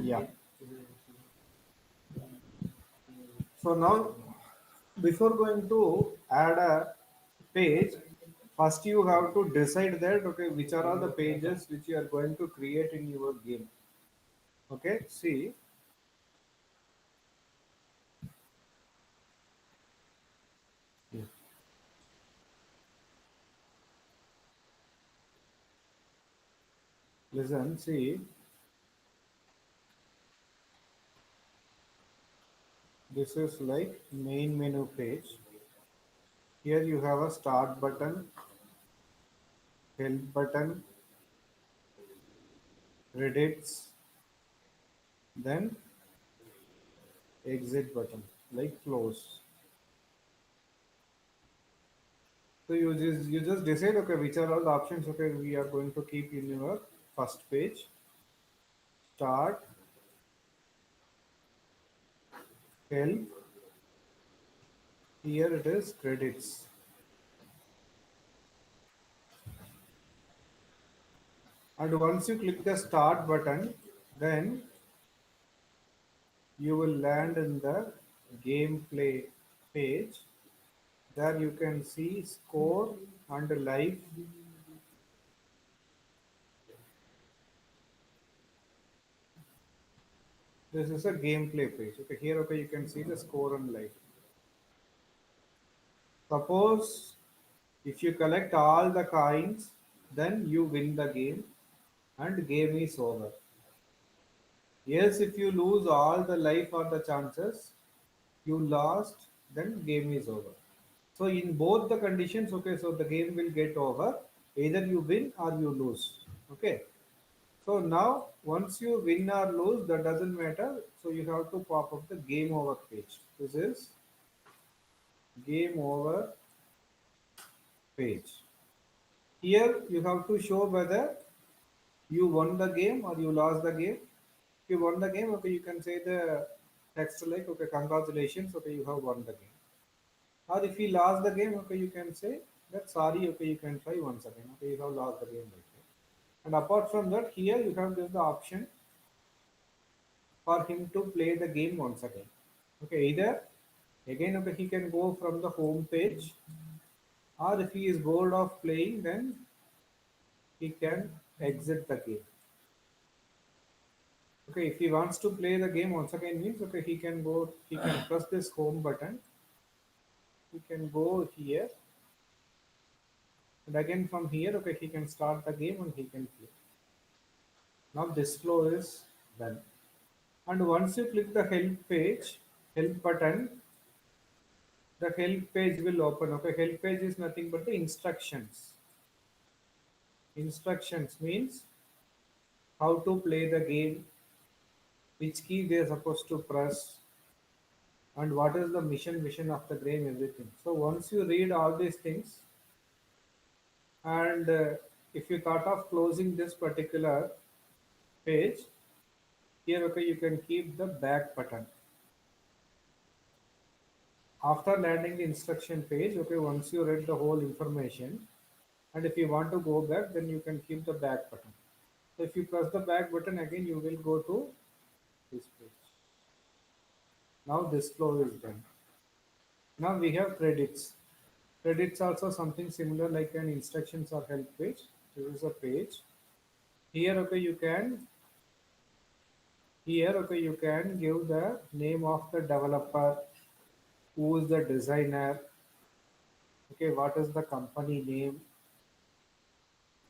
Yeah. So now, before going to add a page, first you have to decide that okay, which are all the pages which you are going to create in your game. Okay, see, listen, see, this is like main menu page. Here you have a start button, help button, credits, then exit button, like close. So you just decide okay which are all the options okay we are going to keep in your first page. Start, help, here it is credits. And once you click the start button, then you will land in the gameplay page. There you can see score and life. This is a gameplay page. Okay, here okay you can see the score and life. Suppose if you collect all the coins, then you win the game and game is over. Yes, if you lose all the life or the chances, you lost, then game is over. So in both the conditions, okay, so the game will get over. Either you win or you lose. Okay. So now once you win or lose, that doesn't matter. So you have to pop up the game over page. This is game over page. Here you have to show whether you won the game or you lost the game. If you won the game, okay, you can say the text like, okay, congratulations, okay, you have won the game. Or if you lost the game, okay, you can say that sorry, okay, you can try once again, okay, you have lost the game like that. And apart from that, here you have given the option for him to play the game once again. Okay, either again, okay, he can go from the home page, or if he is bored of playing, then he can exit the game. Okay, if he wants to play the game once again means okay, he can press this home button, he can go here, and again from here, okay, he can start the game and he can play. Now this flow is done. And once you click the help page, help button, the help page will open. Okay, help page is nothing but the instructions. Instructions means how to play the game, which key they are supposed to press, and what is the mission vision of the game, everything. So once you read all these things, and if you thought of closing this particular page, here okay you can keep the back button. After landing the instruction page, okay, once you read the whole information, and if you want to go back, then you can keep the back button. So if you press the back button again, you will go to this page. Now this flow is done. Now we have credits. Credits also something similar like an instructions or help page. This is a page. Here okay you can give the name of the developer, who is the designer, okay, what is the company name,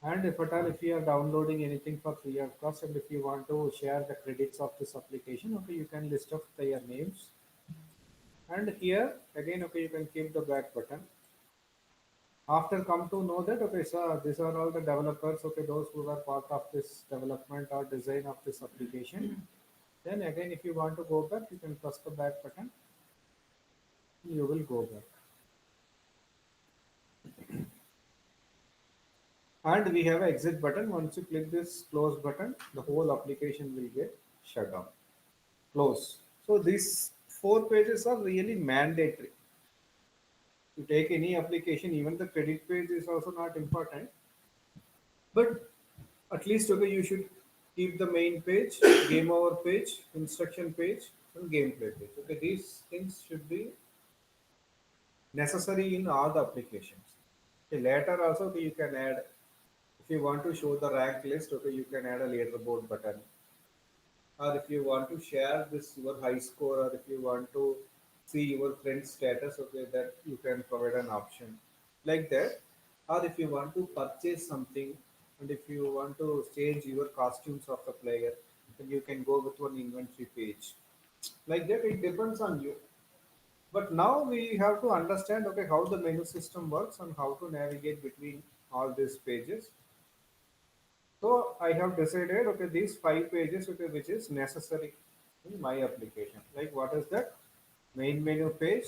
and if at all if you are downloading anything for free of cost, and if you want to share the credits of this application, okay, you can list of their names. And here again okay you can keep the back button. After come to know that okay, so these are all the developers, okay, those who were part of this development or design of this application, then again if you want to go back, you can press the back button, you will go back. And we have an exit button. Once you click this close button, the whole application will get shut down. Close. So these four pages are really mandatory. To take any application, even the credit page is also not important. But at least okay, you should Keep the main page, game over page, instruction page, and gameplay page. Okay, these things should be necessary in all the applications. Okay, later also okay, you can add if you want to show the rank list. Okay, you can add a leaderboard button, or if you want to share this your high score, or if you want to see your friend's status. Okay, that you can provide an option like that. Or if you want to purchase something, and if you want to change your costumes of the player, then you can go with one inventory page like that. It depends on you. But now we have to understand okay how the menu system works and how to navigate between all these pages. So I have decided okay these five pages okay which is necessary in my application. Like what is that? Main menu page.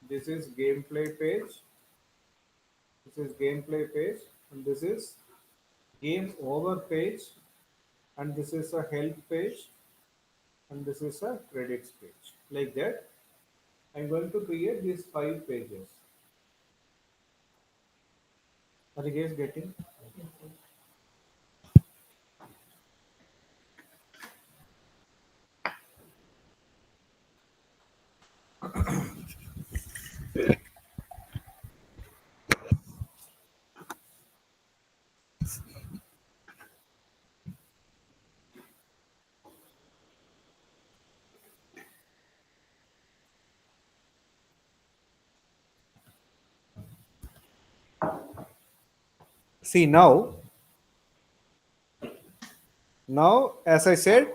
This is gameplay page. This is gameplay page, and this is game over page, and this is a help page, and this is a credits page. Like that, I'm going to create these five pages. Are you guys getting? See now as I said,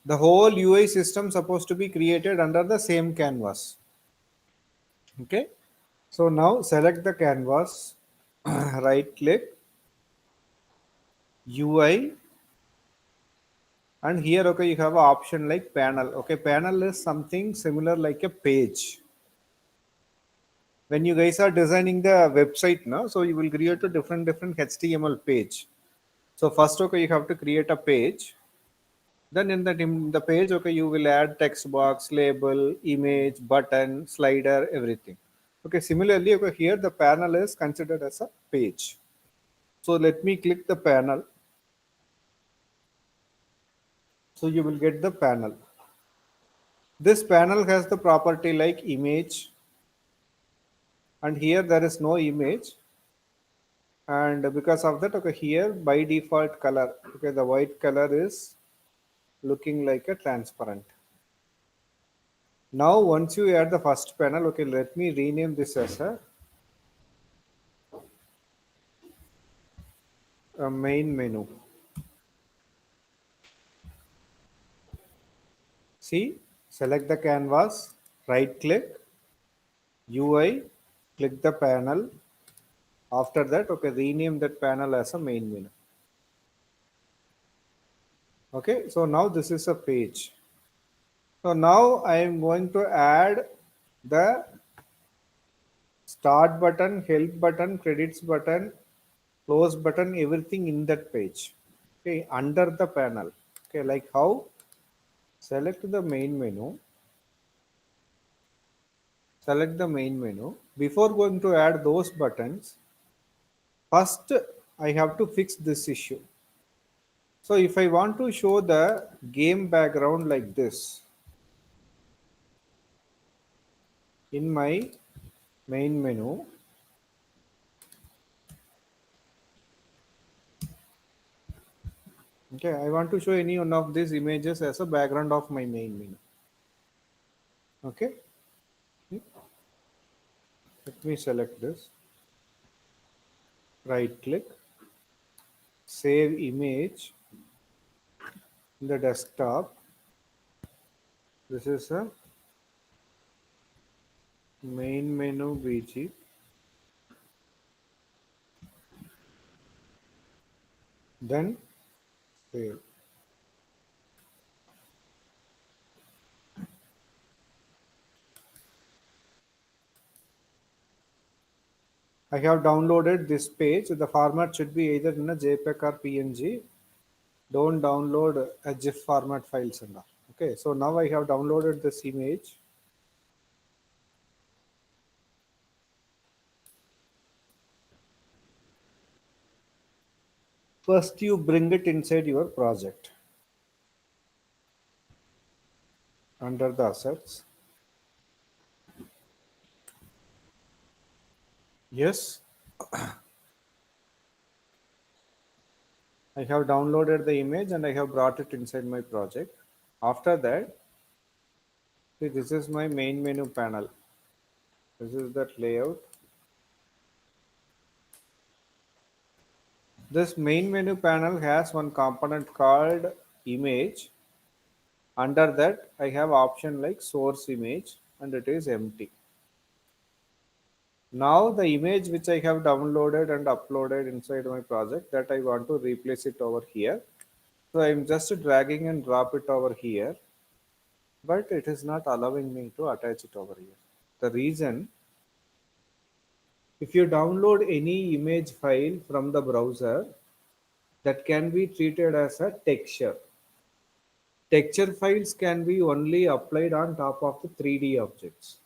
the whole UI system supposed to be created under the same canvas. Okay, so now select the canvas, right click, UI, and here okay you have an option like panel. Okay, panel is something similar like a page. When you guys are designing the website now, so you will create a different HTML page. So first okay you have to create a page. Then in the page okay you will add text box, label, image, button, slider, everything. Okay, similarly okay here the panel is considered as a page. So let me click the panel. So you will get the panel. This panel has the property like image, and here there is no image, and because of that okay here by default color okay the white color is looking like a transparent. Now once you add the first panel okay let me rename this as a main menu. See, select the canvas, right click, UI, click the panel. After that okay rename that panel as a main menu. Okay, so now this is a page. So now I am going to add the start button, help button, credits button, close button, everything in that page. Okay, under the panel. Okay, like how? Select the main menu. Select the main menu. Before going to add those buttons, first I have to fix this issue. So if I want to show the game background like this in my main menu, okay, I want to show any one of these images as a background of my main menu. Okay, let me select this, right click, save image in the desktop. This is a main menu BG. Then save. I have downloaded this page. The format should be either in a JPEG or PNG. Don't download a GIF format files and all. Okay, so now I have downloaded this image. First, you bring it inside your project under the assets. Yes, I have downloaded the image and I have brought it inside my project. After that, see, this is my main menu panel. This is that layout. This main menu panel has one component called image. Under that, I have option like source image and it is empty. Now the image which I have downloaded and uploaded inside my project, that I want to replace it over here. So I'm just dragging and drop it over here, but it is not allowing me to attach it over here. The reason, if you download any image file from the browser, that can be treated as a texture. Texture files can be only applied on top of the 3D objects.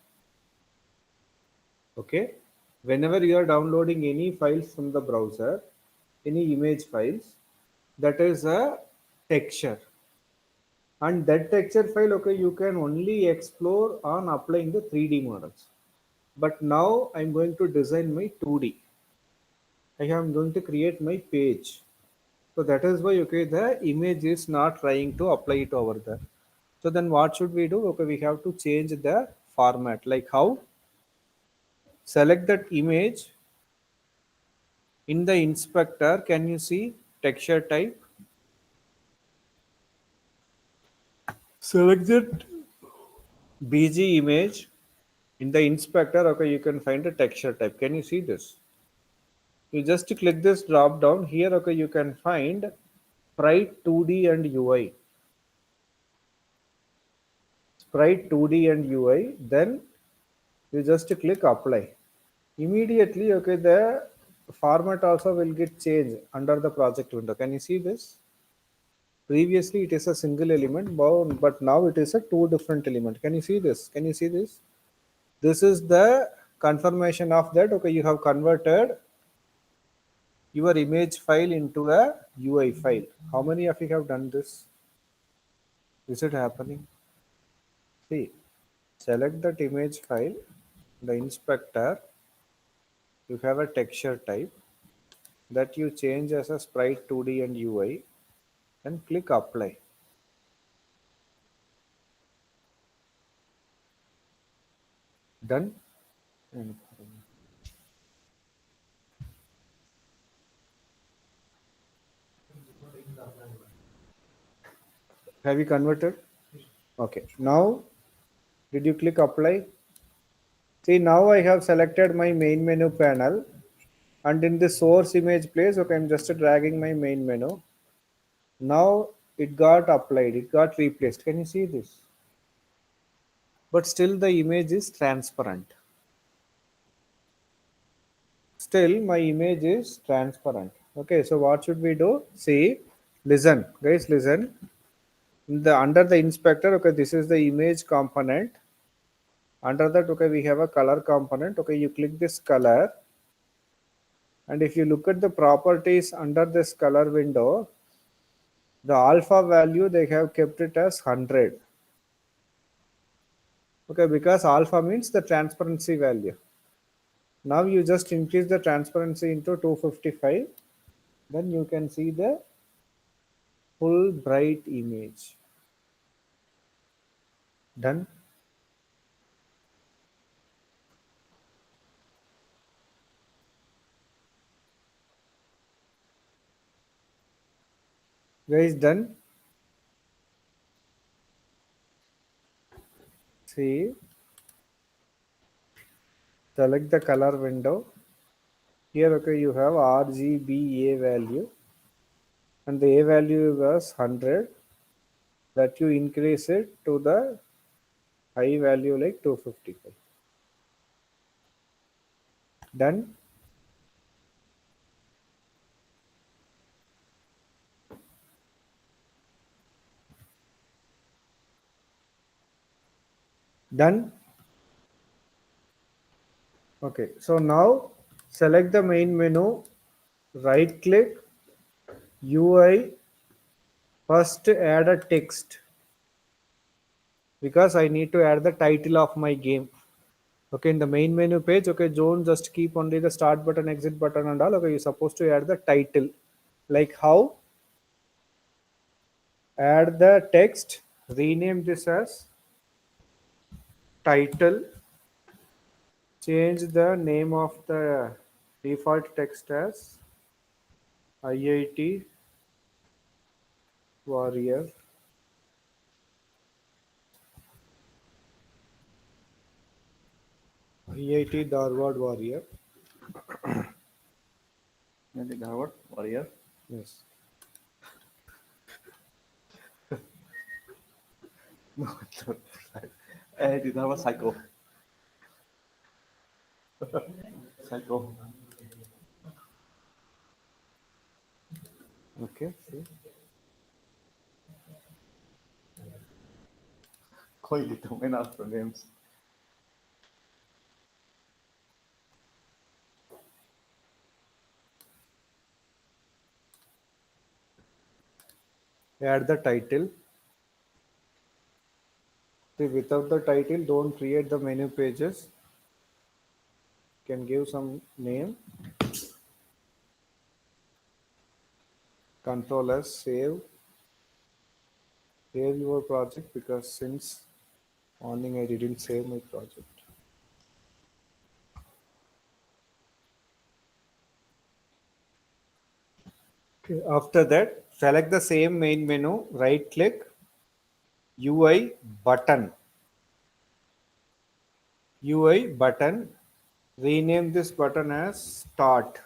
Okay. Whenever you are downloading any files from the browser, any image files, that is a texture. And that texture file, okay, you can only explore on applying the 3D models. But now I'm going to design my 2D. I am going to create my page. So that is why, okay, the image is not trying to apply it over there. So then what should we do? Okay, we have to change the format. Like how? Select that image in the inspector. Can you see texture type? Select that BG image in the inspector. Okay, you can find a texture type. Can you see this? You just click this drop down here. Okay, you can find sprite 2D and UI. Sprite 2D and UI. Then you just click apply. Immediately, okay, the format also will get changed under the project window. Can you see this? Previously, it is a single element, but now it is a two different element. Can you see this? Can you see this? This is the confirmation of that. Okay, you have converted your image file into a UI file. How many of you have done this? Is it happening? See, select that image file, the inspector, you have a texture type that you change as a sprite 2D and UI and click apply. Done. And have you converted? Okay. Now, did you click apply? See, now I have selected my main menu panel and in the source image place, okay, I'm just dragging my main menu. Now it got applied, it got replaced. Can you see this? But still the image is transparent. Still my image is transparent. Okay, so what should we do? See, listen, guys, listen. Under the inspector, okay, this is the image component. Under that, okay, we have a color component. Okay, you click this color, and if you look at the properties under this color window, the alpha value they have kept it as 100. Okay, because alpha means the transparency value. Now you just increase the transparency into 255, then you can see the full bright image. Done. Guys, done. See, select the color window. Here, okay, you have RGB A value, and the A value was 100. That you increase it to the high value like 255. Done. Done. Okay, so now select the main menu, right click, UI, first add a text because I need to add the title of my game. Okay, in the main menu page, okay, don't just keep only the start button, exit button and all. Okay, you're supposed to add the title. Like how? Add the text, rename this as title, change the name of the default text as IIT Warrior, IIT Dharwad Warrior. Maybe Harvard Warrior. Yes. No, no. It is Harvard Psycho. Psycho. Okay. See. Coily tomen after names. Add the title. See, without the title, don't create the menu pages. Can give some name. Control S, save your project because since morning I didn't save my project. Okay. After that, select the same main menu, right click, UI button. UI button, rename this button as start.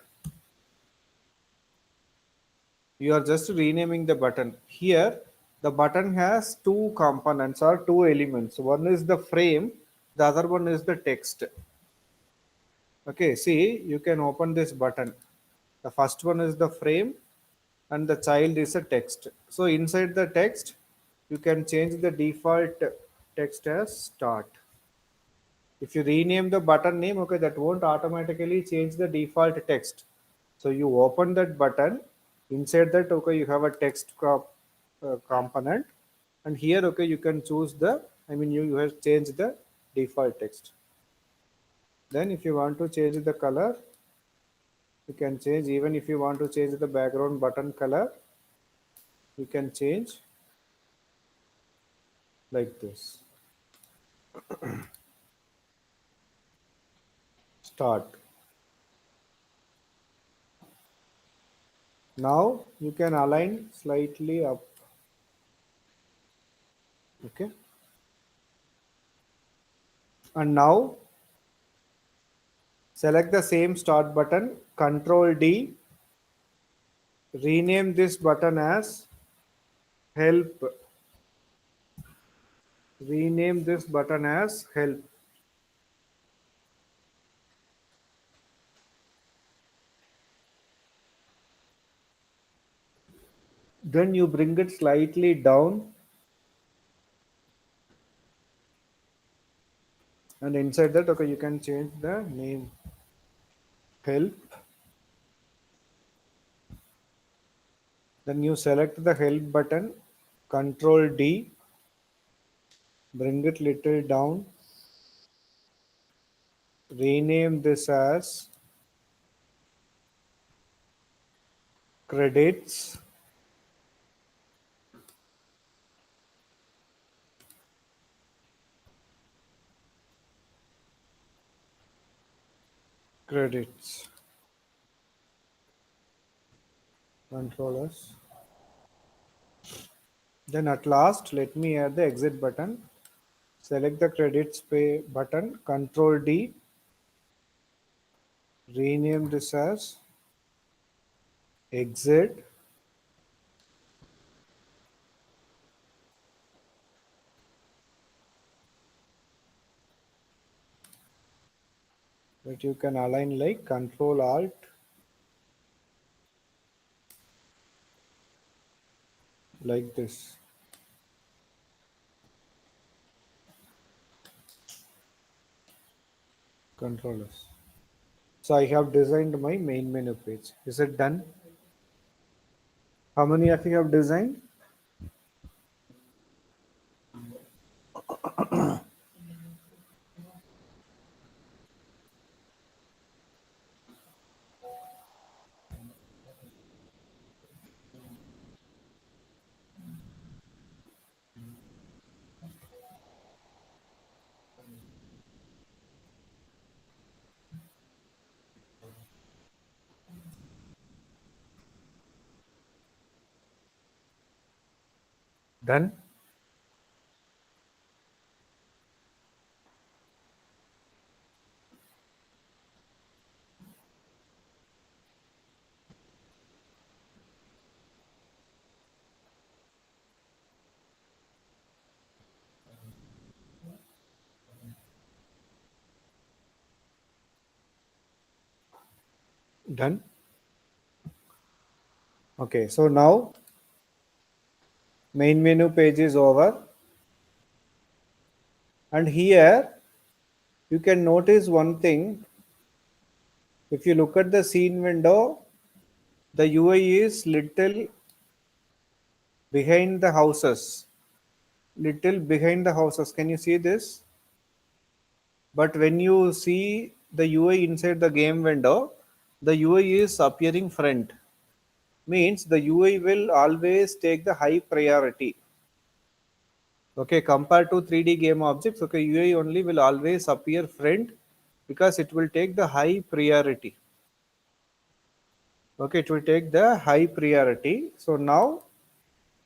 You are just renaming the button. Here, the button has two components or two elements. One is the frame, the other one is the text. Okay, see, you can open this button. The first one is the frame and the child is a text. So inside the text, you can change the default text as start. If you rename the button name, okay, that won't automatically change the default text. So you open that button, inside that, okay, you have a text component, and here, okay, you can choose the, I mean, you have changed the default text. Then if you want to change the color, you can change. Even if you want to change the background button color, you can change like this. Start. Now you can align slightly up. Okay. And now select the same start button, Control D, rename this button as help. Rename this button as help. Then you bring it slightly down, and inside that, okay, you can change the name help. Then you select the help button, Control D, bring it little down, rename this as credits. Credits. Control S. Then at last, let me add the exit button. Select the credits pay button, Control D, rename this as exit. That you can align like Control Alt like this. Control S. So I have designed my main menu page. Is it done? How many of you have designed? Done? Done? Okay, so now main menu page is over, and here you can notice one thing. If you look at the scene window, the UI is little behind the houses. Little behind the houses. Can you see this? But when you see the UI inside the game window, the UI is appearing front. Means the UI will always take the high priority. Okay, compared to 3D game objects, okay, UI only will always appear front because it will take the high priority. Okay, it will take the high priority. So now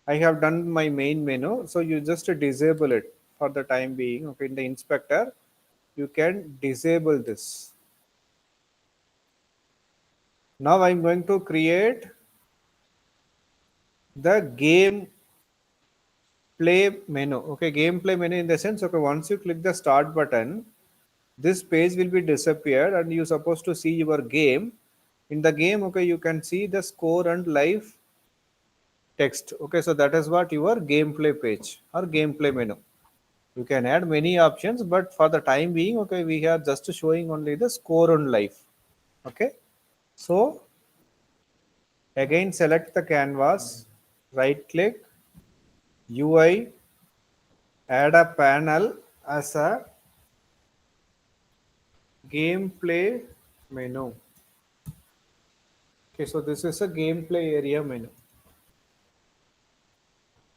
I have done my main menu. So you just disable it for the time being. Okay, in the inspector, you can disable this. Now I'm going to create the game play menu. Okay, gameplay menu in the sense, okay, once you click the start button, this page will be disappeared and you're supposed to see your game. In the game, okay, you can see the score and live text. Okay, so that is what your gameplay page or gameplay menu. You can add many options, but for the time being, okay, we are just showing only the score and live. Okay, so again select the canvas, right click, UI, add a panel as a gameplay menu. Okay, so this is a gameplay area menu.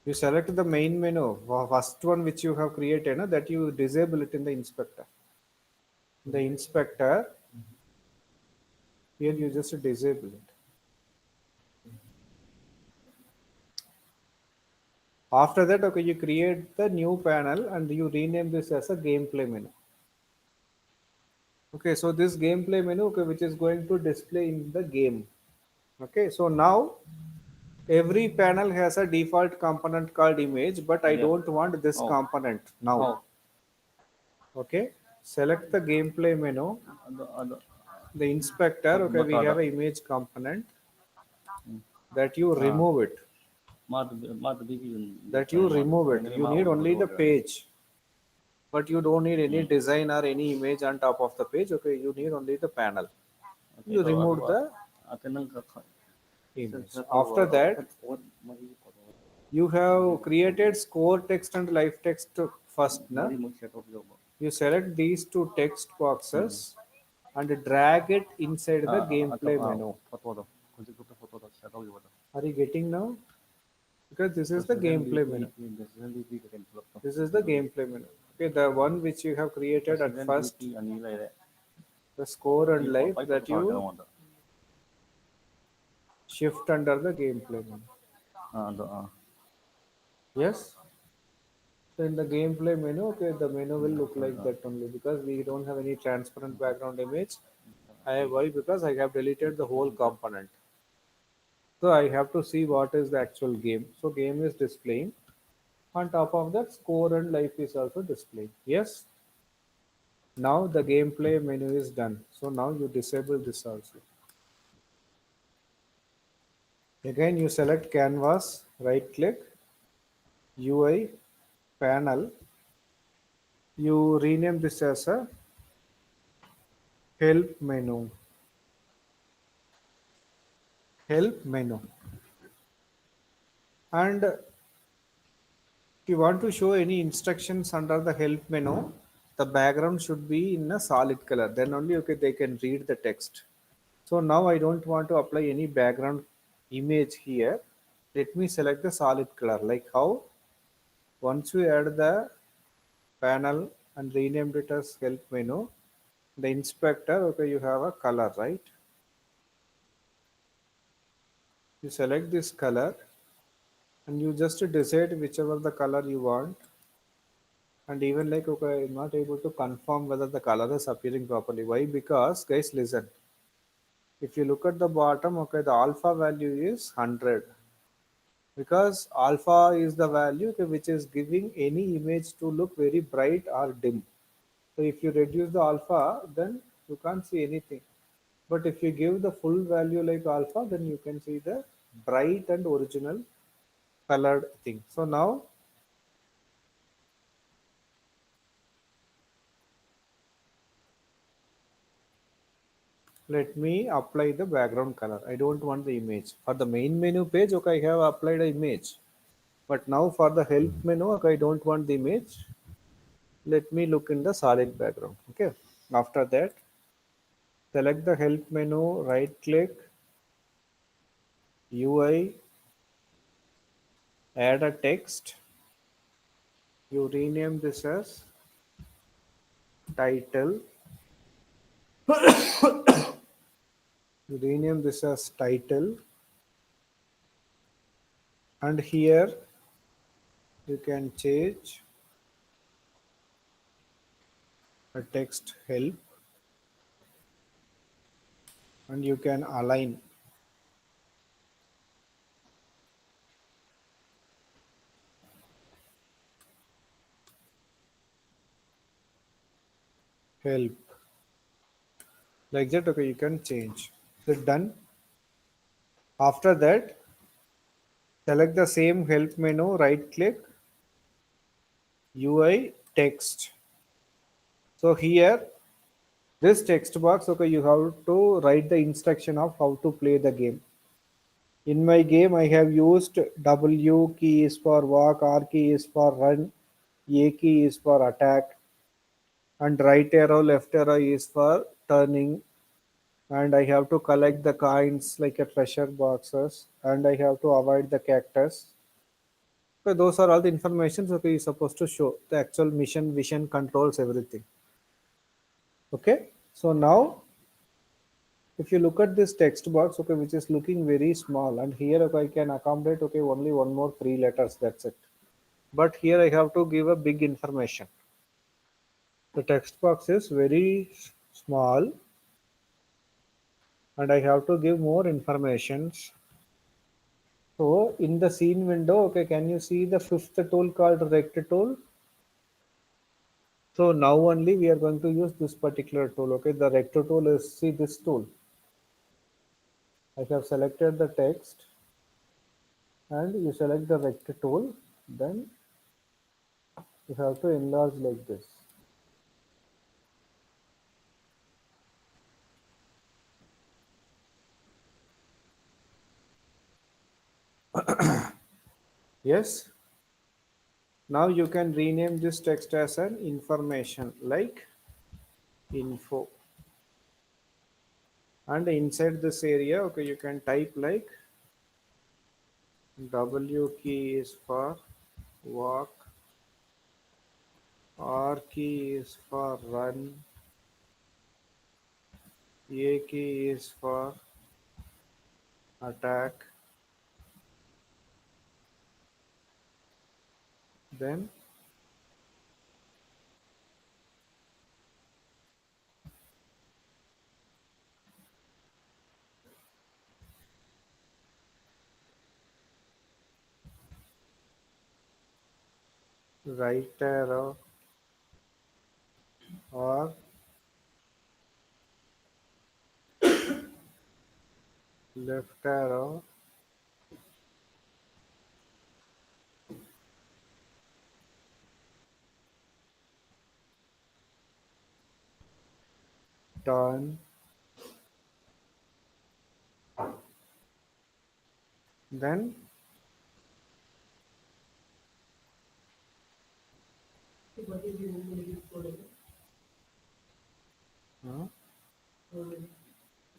You select the main menu, first one which you have created, that you disable it in the inspector. In the inspector, here you just disable it. After that, okay, you create the new panel and you rename this as a gameplay menu. Okay, so this gameplay menu, okay, which is going to display in the game. Okay, so now every panel has a default component called image, but I Yeah. don't want this Oh. component now. Oh. Okay, select the gameplay menu, Ada. the inspector. Okay, But we have ada. an image component that you Ah. remove it. Mat bibi That you remove it. ngani You ma need auto only the order. page, but you don't need any design or any image on top of the page. Okay, you need only the panel. You Ito remove ato the atin nang image. sa After palo that, akan what mari you have created score text and live text first. Na? mari mo set of job. You select these two text boxes and drag it inside the Ato gameplay menu. photo do. Kunci ko photo do set of job. Are you getting now? Because this is the President gameplay DP menu. President DP ka develop to. This is the gameplay menu. Okay, the one which you have created at President first, DP ani lai the score and di life pa pa that pa you ka shift under the gameplay menu. ando Yes. So in the gameplay menu, okay, the menu will look like that only because we don't have any transparent background image. Why? Because I have deleted the whole component. So I have to see what is the actual game. So game is displaying. On top of that, score and life is also displaying. Yes. Now the gameplay menu is done. So now you disable this also. Again, you select canvas, right click, UI, panel. You rename this as a help menu. Help menu. And if you want to show any instructions under the help menu, the background should be in a solid color. Then only okay they can read the text. So now I don't want to apply any background image here. Let me select the solid color. Like how once you add the panel and renamed it as help menu, the inspector, okay, you have a color, right? You select this color and you just decide whichever the color you want. And even like okay, I'm not able to confirm whether the color is appearing properly. Why? Because guys, listen. If you look at the bottom, okay, the alpha value is 100 because alpha is the value okay, which is giving any image to look very bright or dim. So if you reduce the alpha, then you can't see anything. But if you give the full value like alpha, then you can see the bright and original colored thing. So now let me apply the background color. I don't want the image. For the main menu page, okay, I have applied an image. But now for the help menu, okay, I don't want the image. Let me look in the solid background. Okay. After that, select the help menu, right click, UI, add a text. You rename this as title. You rename this as title. And here you can change a text help and you can align help like that. Okay, you can change. So done. After that, select the same help menu, right click, UI text. So here, this text box, okay, you have to write the instruction of how to play the game. In my game, I have used W key is for walk, R key is for run, A key is for attack, and right arrow, left arrow is for turning. And I have to collect the coins like a treasure boxes, and I have to avoid the cactus. So those are all the informations okay you're supposed to show. The actual mission, vision, controls, everything. Okay. So now if you look at this text box, okay, which is looking very small, and here okay, I can accommodate okay only one more three letters. That's it. But here I have to give a big information. The text box is very small, and I have to give more informations. So in the scene window, okay, can you see the fifth tool called rect tool? So now only we are going to use this particular tool. Okay, the rect tool is see this tool. I have selected the text and you select the rect tool. Then you have to enlarge like this. Yes. Now you can rename this text as an information like info. And inside this area, okay, you can type like W key is for walk, R key is for run, A key is for attack, then right arrow or left arrow, turn, then Uh,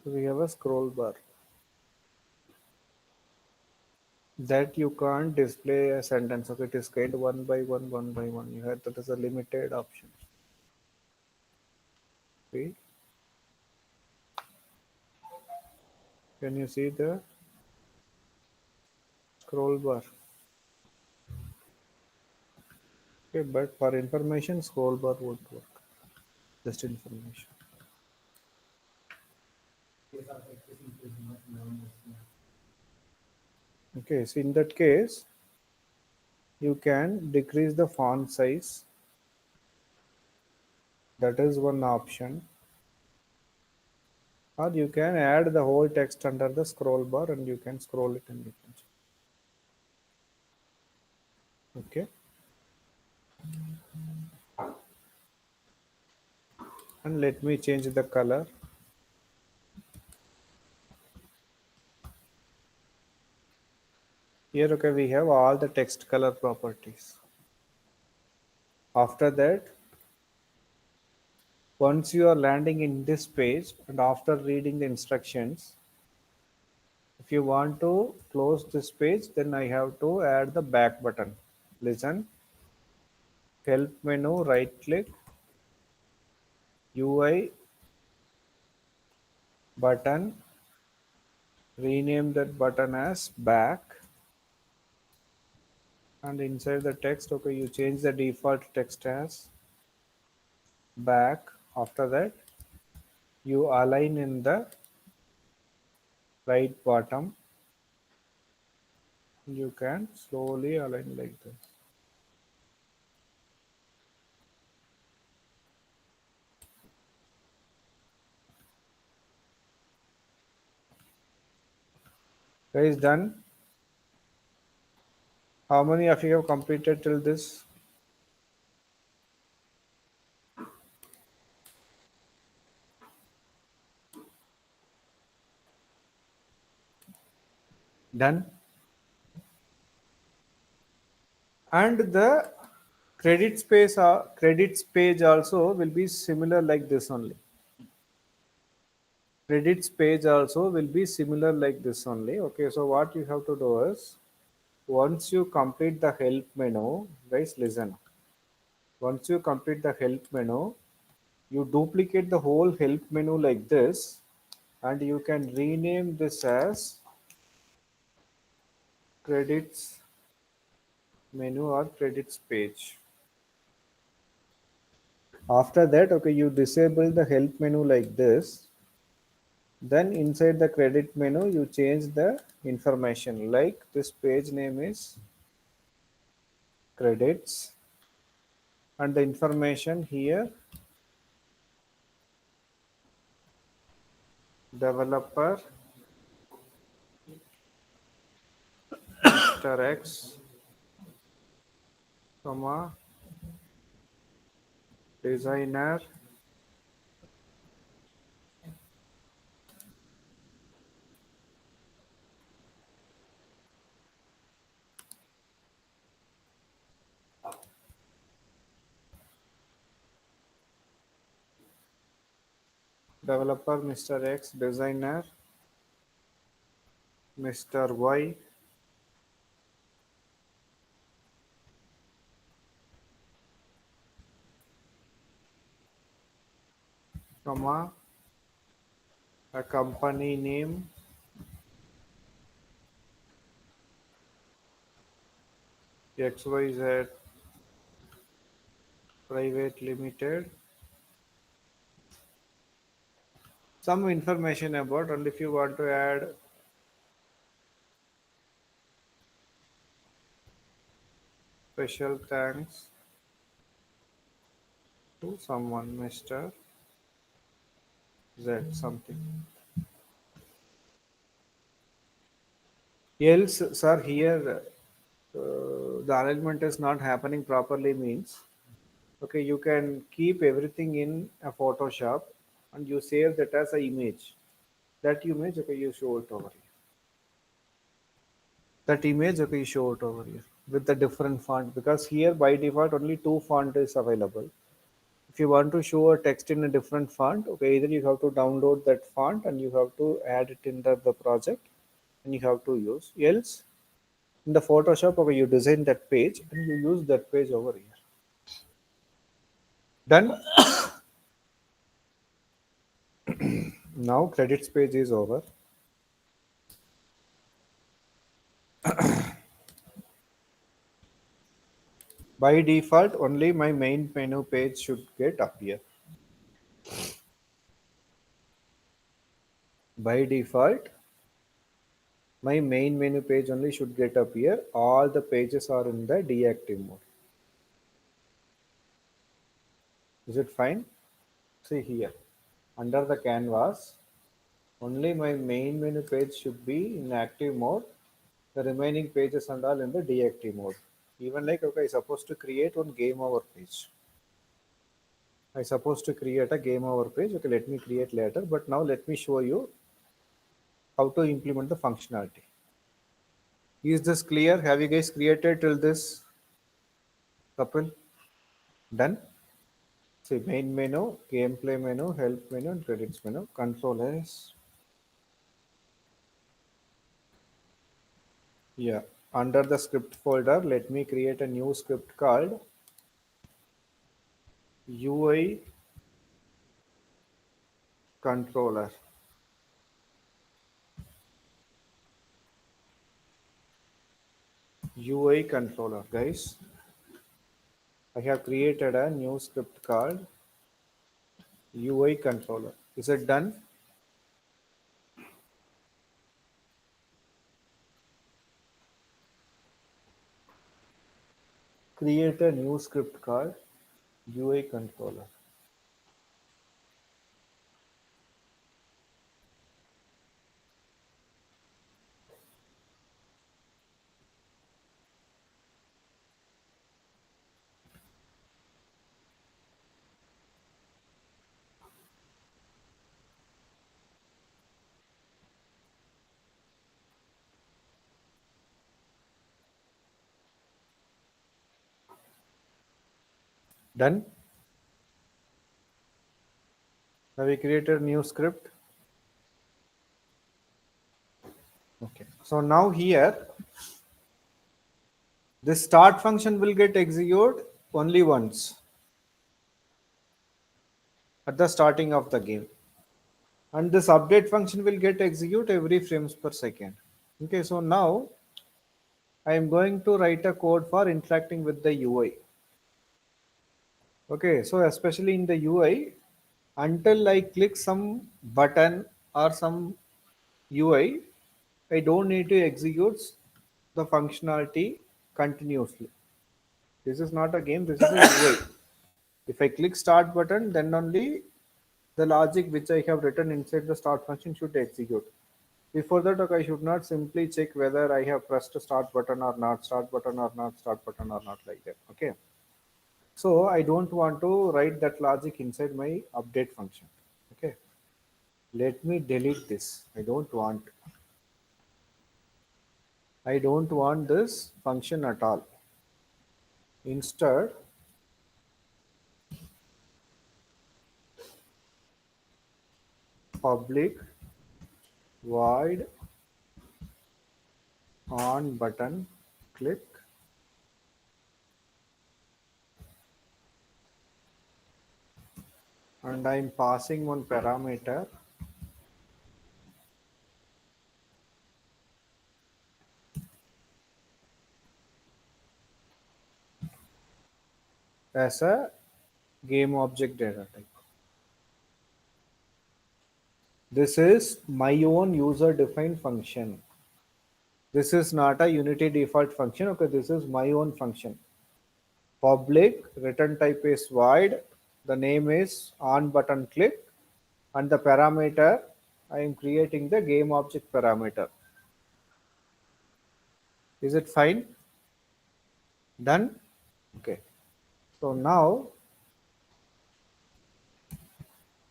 we have a scroll bar that you can't display a sentence. Okay, it is scaled one by one. You have that is a limited option. See, can you see the scroll bar? Okay, but for information, scroll bar won't work. Just information. Okay, so in that case, you can decrease the font size. That is one option. Or you can add the whole text under the scroll bar and you can scroll it and you can check. Okay. And let me change the color. Here, okay, we have all the text color properties. After that, once you are landing in this page and after reading the instructions, if you want to close this page, then I have to add the back button. Listen, help menu, right click, UI button, rename that button as back, and inside the text, okay, you change the default text as back. After that, you align in the right bottom. You can slowly align like this. Guys, done. How many of you have completed till this? Done. And the credits page also will be similar like this only. Credits page also will be similar like this only. Okay, so what you have to do is once you complete the help menu, guys, listen. Once you complete the help menu, you duplicate the whole help menu like this and you can rename this as credits menu or credits page. After that, okay, you disable the help menu like this. Then inside the credit menu, you change the information like this page name is credits and the information here developer Mr. X, comma, designer developer Mr. X, designer Mr. Y, comma, a company name XYZ Private Limited. Some information about, and if you want to add special thanks to someone, Mr. Z something. Else, sir, here the alignment is not happening properly means, okay, you can keep everything in a Photoshop and you save that as an image. That image, okay, you show it over here. That image, okay, you show it over here with the different font, because here by default only two font is available. If you want to show a text in a different font, okay, either you have to download that font and you have to add it in the project and you have to use. Else, in the Photoshop, okay, you design that page and you use that page over here. Done. Now credits page is over. By default, only my main menu page should get appear. By default, my main menu page only should get appear. All the pages are in the deactive mode. Is it fine? See here, under the canvas, only my main menu page should be in active mode. The remaining pages and all in the deactive mode. Even like, okay, I supposed to create one game over page. I supposed to create a game over page. Okay, let me create later. But now let me show you how to implement the functionality. Is this clear? Have you guys created till this couple? Done? See, main menu, gameplay menu, help menu, and credits menu. Control S. Yeah. Under the script folder, let me create a new script called UI controller. UI controller, guys. I have created a new script called UI controller. Is it done? Create a new script called UI controller. Done? Have we created a new script? Okay. So now here, this start function will get executed only once at the starting of the game. And this update function will get executed every frames per second. Okay, so now I am going to write a code for interacting with the UI. Okay, so especially in the UI, until I click some button or some UI, I don't need to execute the functionality continuously. This is not a game, this is a UI. If I click start button, then only the logic which I have written inside the start function should execute. Before that, okay, I should not simply check whether I have pressed start button or not, start button or not, start button or not, like that. Okay. So I don't want to write that logic inside my update function. Okay. Let me delete this. I don't want this function at all. Instead, public void on button click, and I'm passing one parameter as a game object data type. This is my own user defined function. This is not a Unity default function. Okay, this is my own function. Public return type is void. The name is on button click, and the parameter I am creating the game object parameter. Is it fine? Done? Okay. So now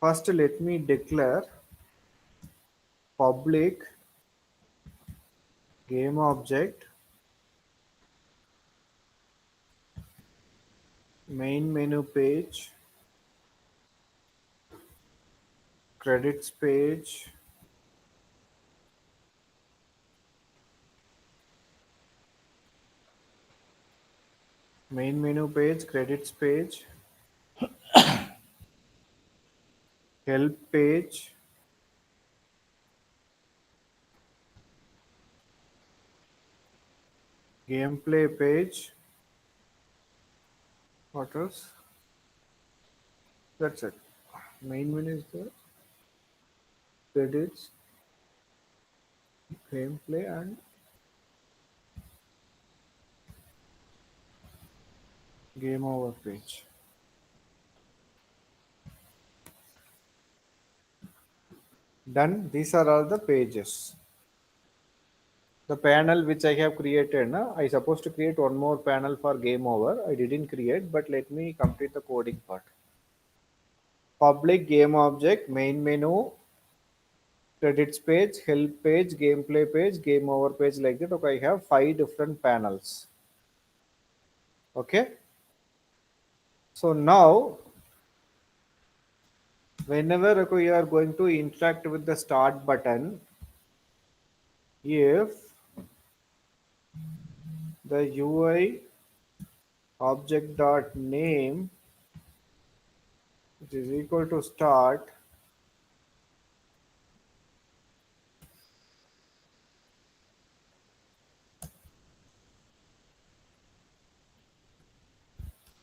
first let me declare public game object main menu page, credits page, main menu page, credits page, help page, gameplay page. What else? That's it. Main menu is the credits, gameplay, and game over page. Done. These are all the pages. The panel which I have created, na, I supposed to create one more panel for game over. I didn't create, but let me complete the coding part. Public game object, main menu, credits page, help page, gameplay page, game over page, like that. Okay, I have five different panels. Okay. So now, whenever okay, you are going to interact with the start button, if the UI object dot name, which is equal to start,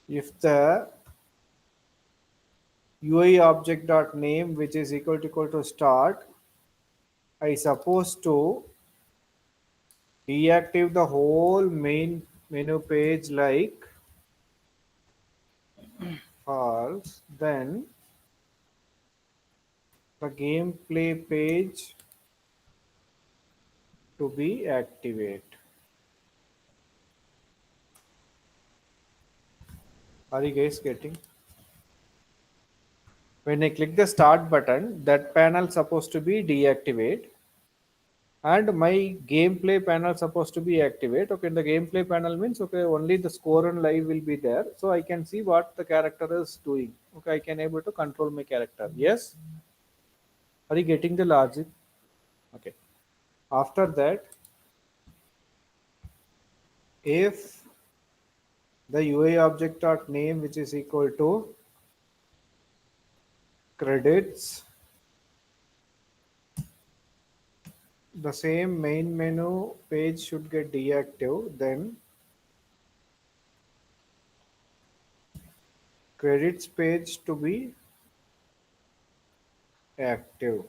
if the UI object dot name, which is equal to start, I suppose to deactive the whole main menu page like false, then the gameplay page to be activate. Are you guys getting? When I click the start button, that panel supposed to be deactivate, and my gameplay panel supposed to be activate. Okay, the gameplay panel means okay, only the score and live will be there, so I can see what the character is doing. Okay, I can able to control my character. Yes, are you getting the logic? Okay. After that, if the UI object dot name, which is equal to credits, the same main menu page should get deactive, then credits page to be active.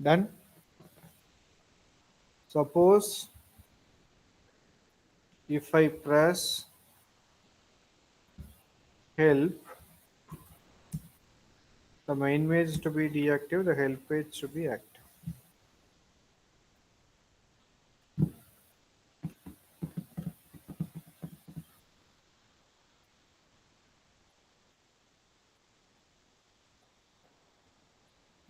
Done. Suppose if I press help, the main page to be deactive, the help page should be active.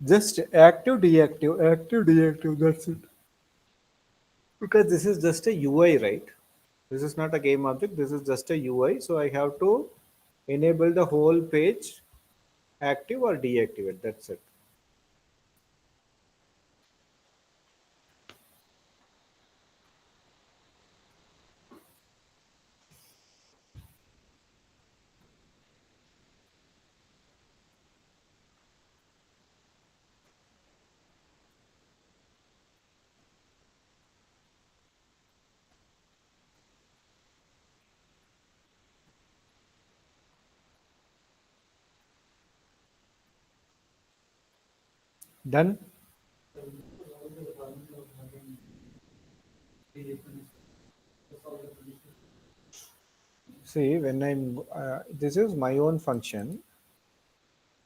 Just active, deactive, that's it. Because this is just a UI, right? This is not a game object, this is just a UI. So I have to enable the whole page active or deactivate. That's it. Done. See, when this is my own function.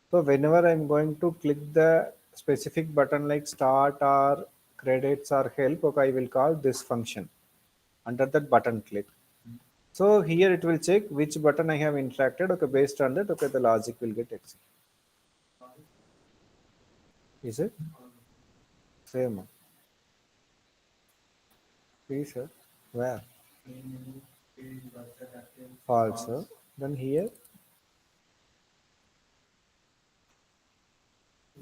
So whenever I'm going to click the specific button like start or credits or help, okay, I will call this function under that button click. So here it will check which button I have interacted. Okay, based on that, okay, the logic will get executed. Is it same? Please, sir. Where? False. Sir. Then here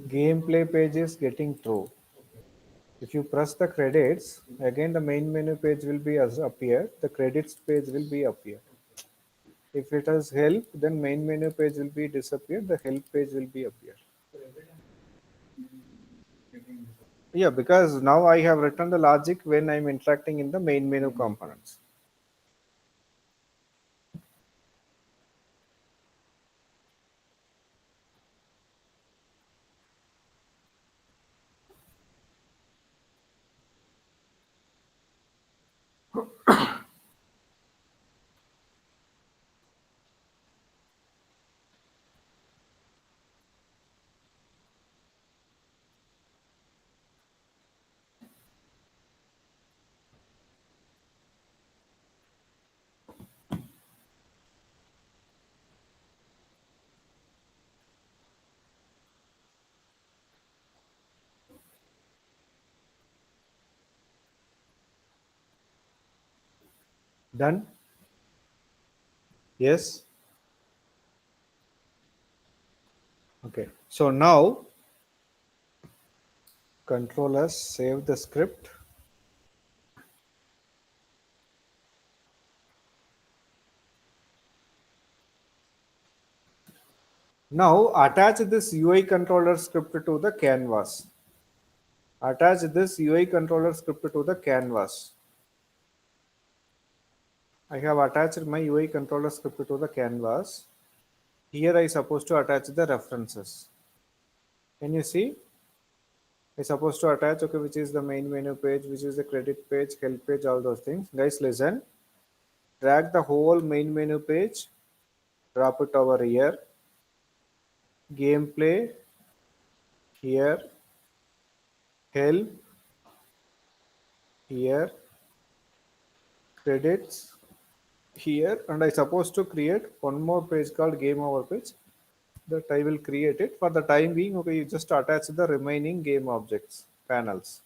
gameplay page is getting true. If you press the credits, again the main menu page will be as appear. The credits page will be appear. If it has help, then main menu page will be disappear. The help page will be appear. Yeah, because now I have written the logic when I'm interacting in the main menu components. Done? Yes. Okay. So now controllers save the script. Now attach this UI controller script to the canvas. Attach this UI controller script to the canvas. I have attached my UI controller script to the canvas. Here I supposed to attach the references. Can you see? I supposed to attach, okay, which is the main menu page, which is the credit page, help page, all those things. Guys, listen. Drag the whole main menu page, drop it over here. Gameplay here, help here, credits here, and I supposed to create one more page called game over page that I will create it. For the time being, okay, you just attach the remaining game objects panels.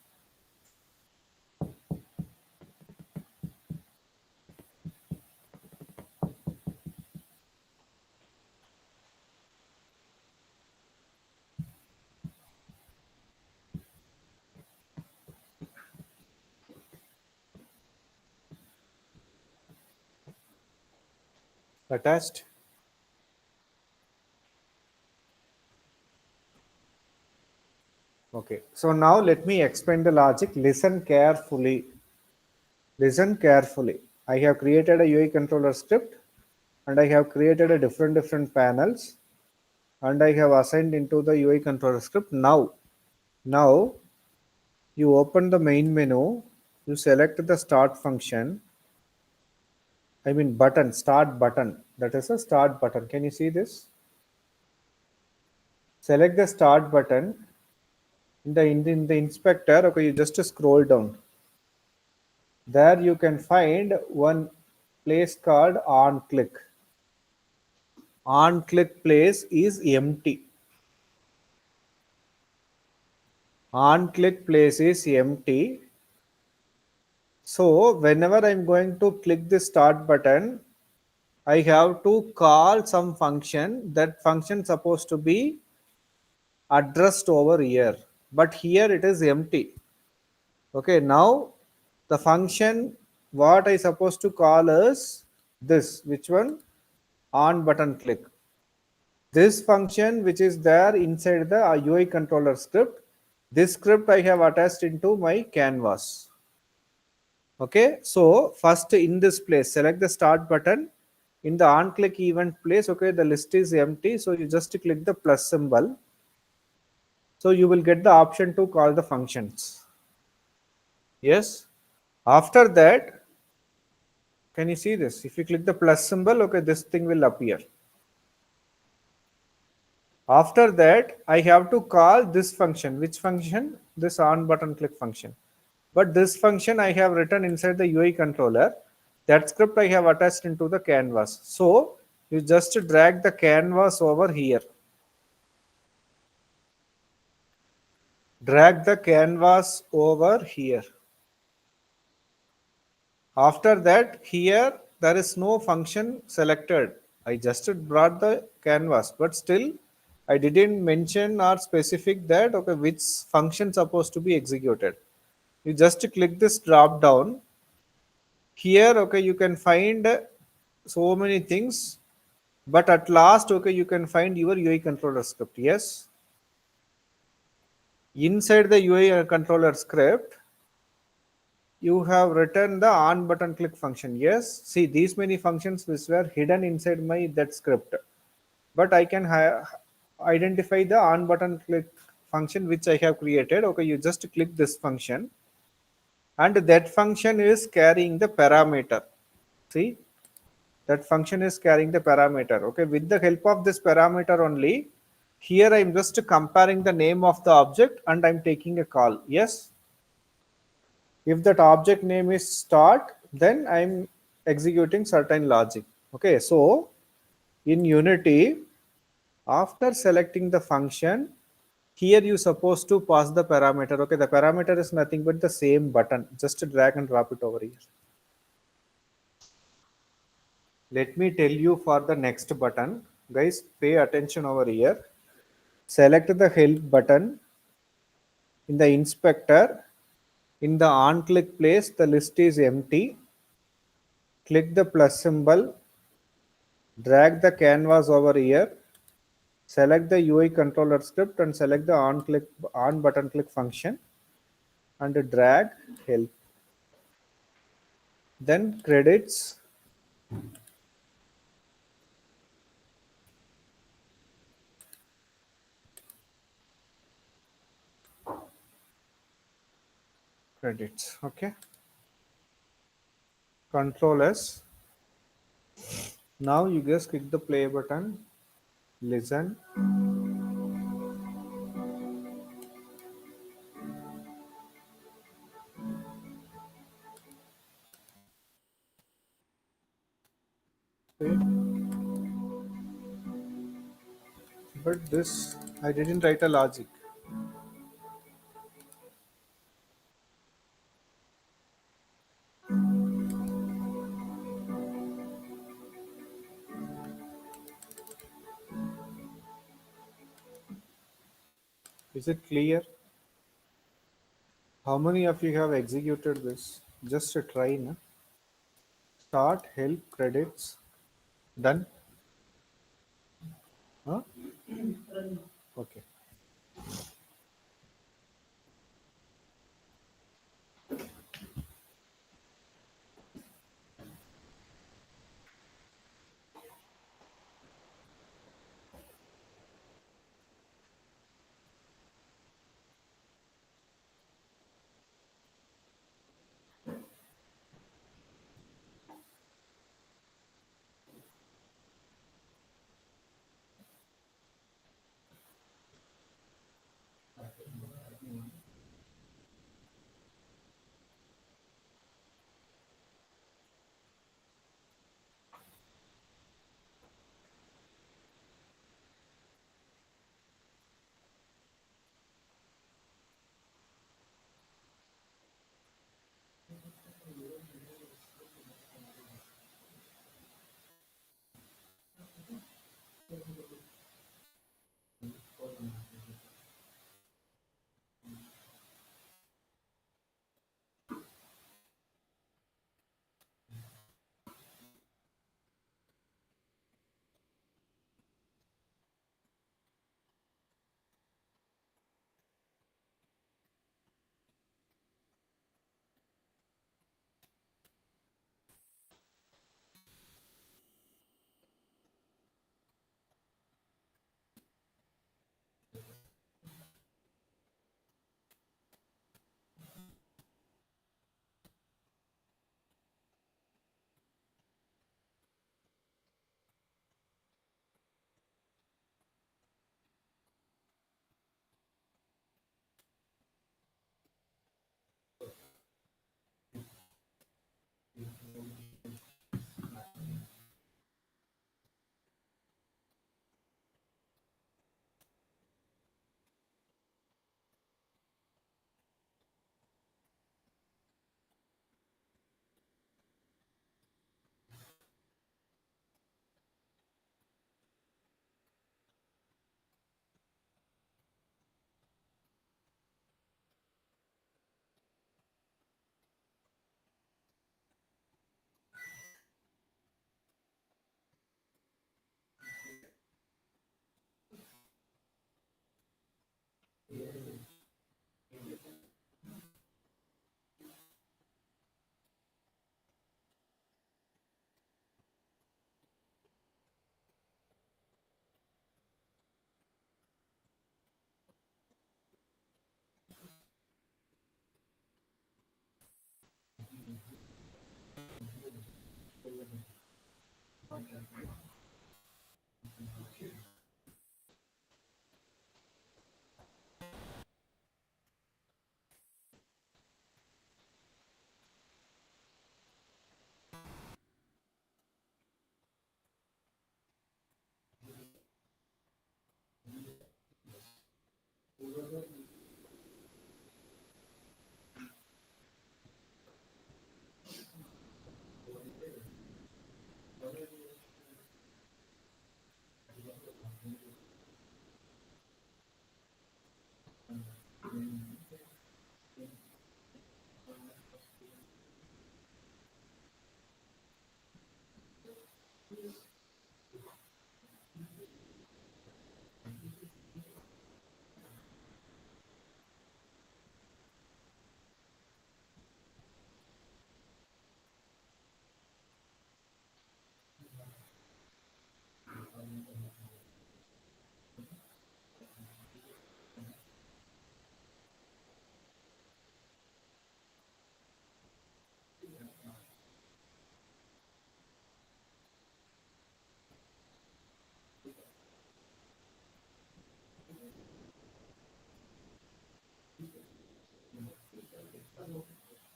Attached. Okay, so now let me explain the logic. Listen carefully. Listen carefully. I have created a UI controller script and I have created a different panels and I have assigned into the UI controller script. Now you open the main menu, you select the start function, I mean button, start button. That is a start button. Can you see this? Select the start button. In the inspector, okay, you just scroll down. There you can find one place called on click. On click place is empty. On click place is empty. So whenever I'm going to click the start button, I have to call some function. That function supposed to be addressed over here, but here it is empty. Okay, now the function what I supposed to call is this, which one? On button click. This function which is there inside the UI controller script, this script I have attached into my canvas. Okay, so first in this place select the start button. In the on click event place, okay, the list is empty, so you just click the plus symbol, so you will get the option to call the functions. Yes, after that, can you see this? If you click the plus symbol, okay, this thing will appear. After that I have to call this function. Which function? This on button click function. But this function I have written inside the UI controller. That script I have attached into the canvas. So you just drag the canvas over here. Drag the canvas over here. After that, here there is no function selected. I just brought the canvas, but still I didn't mention or specific that okay which function supposed to be executed. You just click this drop down. Here okay you can find so many things, but at last okay you can find your UI controller script. Yes, inside the UI controller script you have written the on button click function. Yes, see these many functions which were hidden inside my that script, but I can identify the on button click function which I have created. Okay, you just click this function, and that function is carrying the parameter. See, that function is carrying the parameter. Okay, with the help of this parameter only, here I'm just comparing the name of the object and I'm taking a call. Yes, if that object name is start, then I'm executing certain logic. Okay, so in Unity, after selecting the function, here you supposed to pass the parameter. Okay, the parameter is nothing but the same button. Just drag and drop it over here. Let me tell you for the next button. Guys, pay attention over here. Select the help button in the inspector. In the on click place, the list is empty. Click the plus symbol, drag the canvas over here, select the UI controller script and select the on button click function and drag help. Then credits. Okay. Control S. Now you just click the play button, listen. Wait, but this I didn't write a logic. Is it clear? How many of you have executed this? Just a try now. Start help credits. Done. Huh? Okay.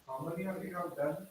How many of you have done?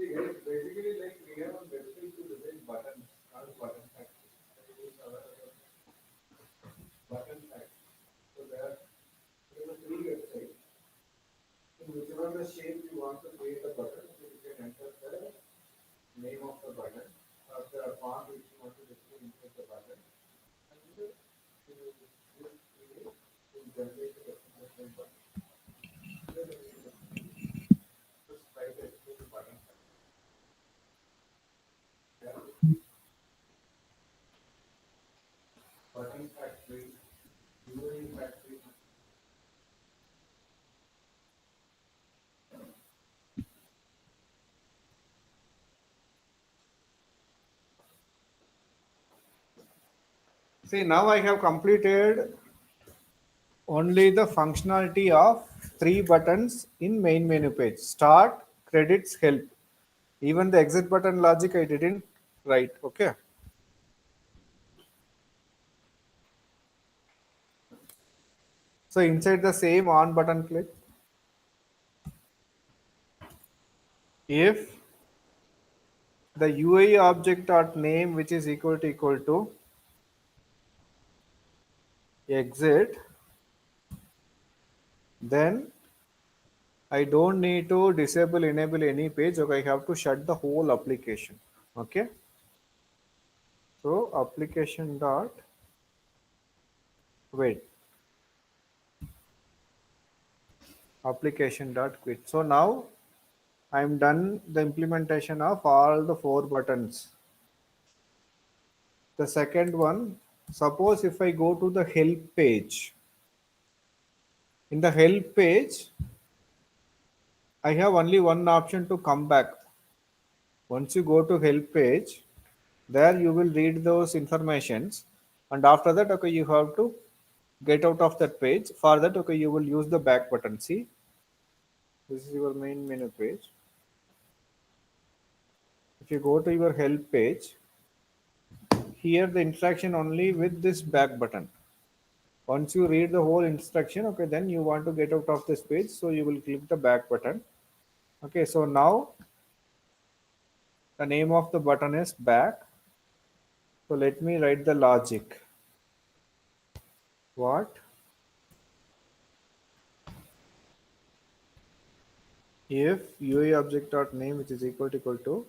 See, guys, basically, like we have a website to design buttons, not button factory. It is our button factory. So there is a free website in whichever the shape you want to create a button. See, now I have completed only the functionality of three buttons in main menu page: start, credits, help. Even the exit button logic I didn't write. Okay. So inside the same on button click, if the UI object dot name which is equal to exit, then I don't need to disable enable any page. Okay, I have to shut the whole application. Okay. So application dot wait application dot quit. So now I'm done the implementation of all the four buttons. The second one, suppose if I go to the help page. In the help page, I have only one option to come back. Once you go to help page, there you will read those informations, and after that, okay, you have to get out of that page. For that, okay, you will use the back button. See, this is your main menu page. If you go to your help page, here the instruction only with this back button. Once you read the whole instruction, okay, then you want to get out of this page, so you will click the back button. Okay, so now the name of the button is back. So let me write the logic. What if UI object dot name which is equal to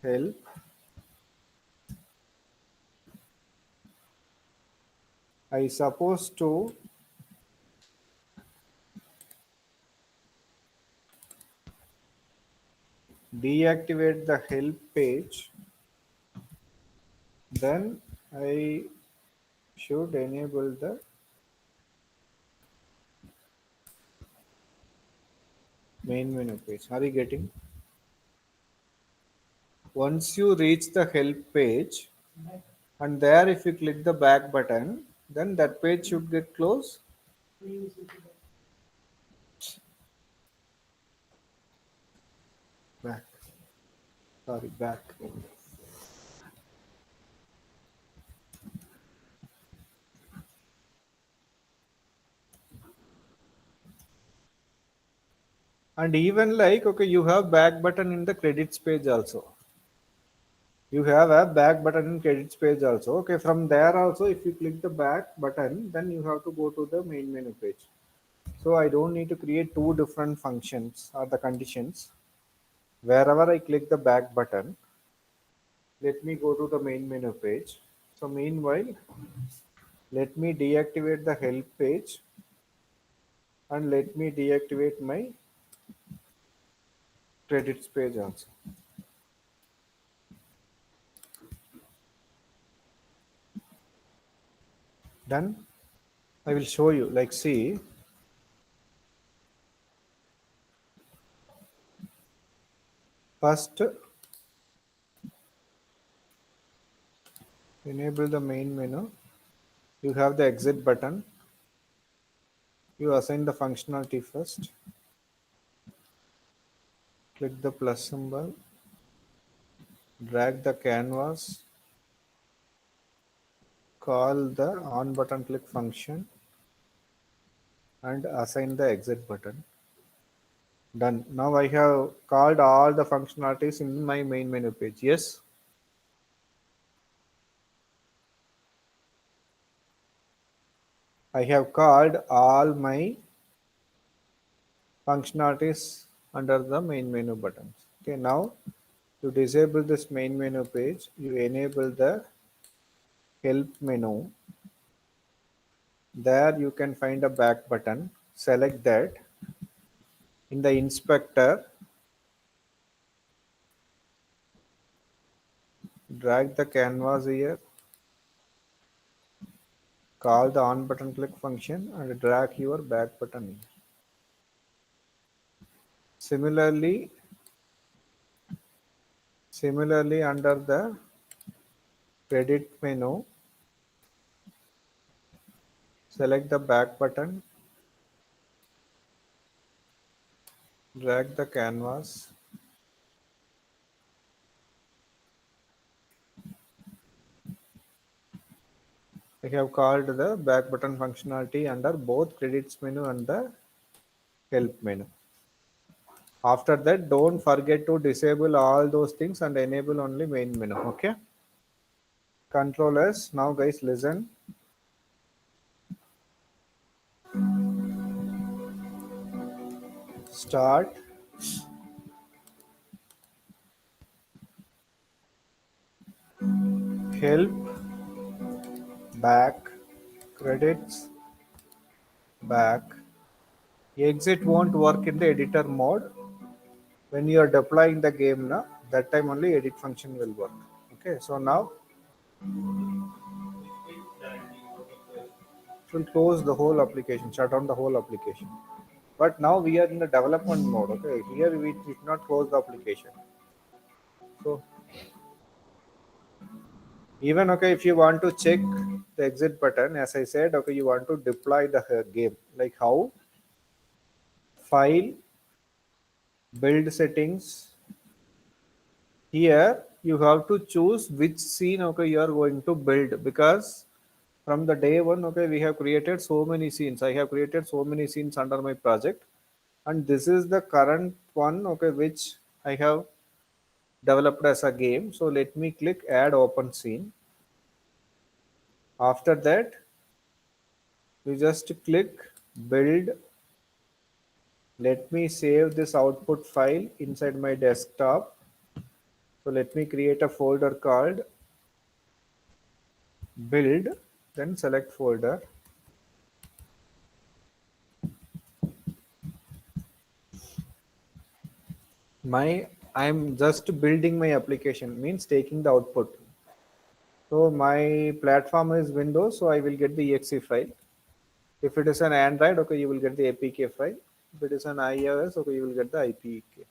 help, I suppose to deactivate the help page, then I should enable the main menu page. Are you getting? Once you reach the help page, and there if you click the back button, then that page should get closed. Back. Sorry, back. And even like, okay, you have back button in the credits page also. You have a back button in credits page also. Okay, from there also, if you click the back button, then you have to go to the main menu page. So I don't need to create two different functions or the conditions. Wherever I click the back button, let me go to the main menu page. So meanwhile, let me deactivate the help page and let me deactivate my credits page also. Done. I will show you. Like, see, first enable the main menu. You have the exit button. You assign the functionality first. Click the plus symbol. Drag the canvas. Call the on button click function and assign the exit button. Done. Now I have called all the functionalities in my main menu page. Yes, I have called all my functionalities under the main menu buttons. Okay, now to disable this main menu page, you enable the help menu. There you can find a back button. Select that. In the inspector, drag the canvas here, call the on button click function and drag your back button here. Similarly, similarly under the credit menu, Select the back button, drag the canvas. I have called the back button functionality under both credits menu and the help menu. After that, don't forget to disable all those things and enable only main menu. Okay. Control S. Now, guys, listen. Start, help, back, credits, back. Exit won't work in the editor mode. When you are deploying the game now, that time only edit function will work. Okay. So now it will close the whole application, shut down the whole application. But now we are in the development mode. Okay. Here we did not close the application. So even okay, if you want to check the exit button, as I said, okay, you want to deploy the game, like how file, build settings. Here you have to choose which scene okay you are going to build, because from the day one okay we have created so many scenes. I have created so many scenes under my project, and this is the current one okay which I have developed as a game. So let me click add open scene. After that, you just click build. Let me save this output file inside my desktop. So let me create a folder called build, then select folder. My I'm just building my application, means taking the output. So my platform is Windows, so I will get the exe file. If it is an Android, okay, you will get the APK file. If it is an iOS, okay, you will get the IPK.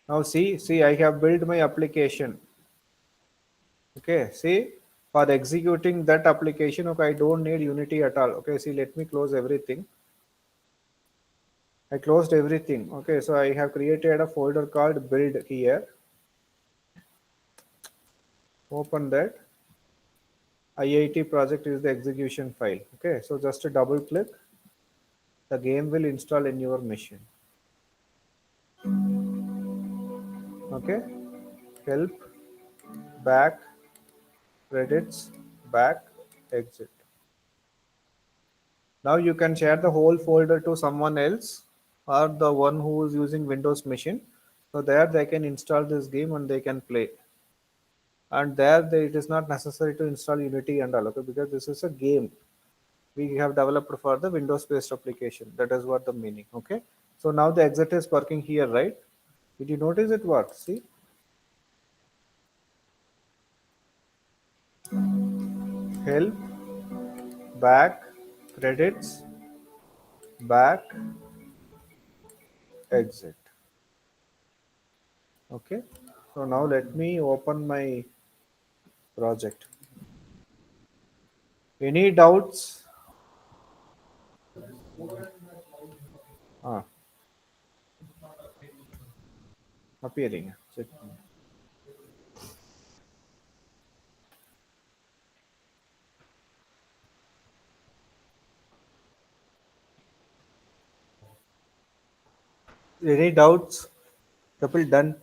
Now see, I have built my application. Okay, see, for executing that application, okay, I don't need Unity at all. Okay, see, let me close everything. I closed everything. Okay, so I have created a folder called build here. Open that. IIT project is the execution file. Okay, so just a double click, the game will install in your machine. Okay, help, back, credits, back, exit. Now you can share the whole folder to someone else or the one who is using Windows machine. So there they can install this game and they can play. And it is not necessary to install Unity and all, okay, because this is a game we have developed for the Windows based application. That is what the meaning. Okay. So now the exit is working here, right? Did you notice it works? See, help, back, credits, back, exit. Okay. So now let me open my project. Any doubts? Ah, appearing. Check. Any doubts? Couple done.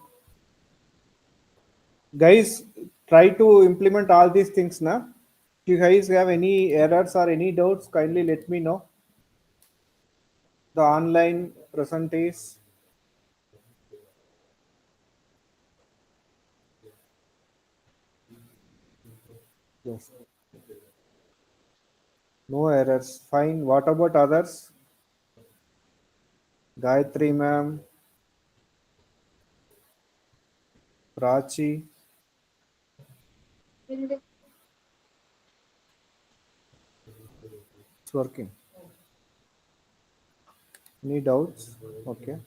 Guys, try to implement all these things now. If you guys have any errors or any doubts, kindly let me know. The online present is yes. No errors. Fine. What about others? Gayatri ma'am, Prachi, it's working. Any doubts? Okay.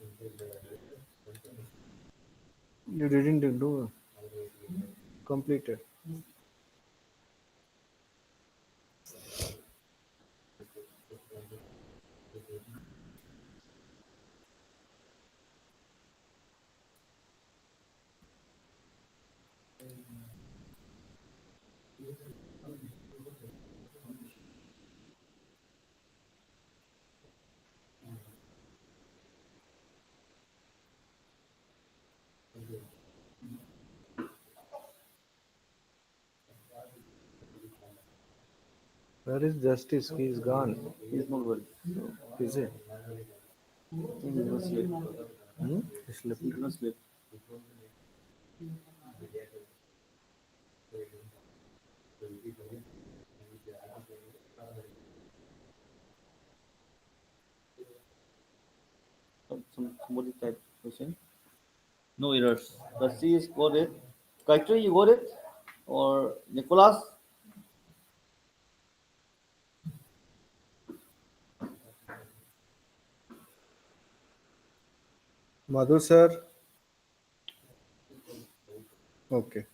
You didn't do completed. Where is Justice? He is gone. He's not well. Is it? I think he's gonna sleep. Hmm? He slept. He's gonna sleep. Somebody typed question. No errors. The C is got it. Gayatri, you got it? Or Nicholas? Madhu sir. Okay.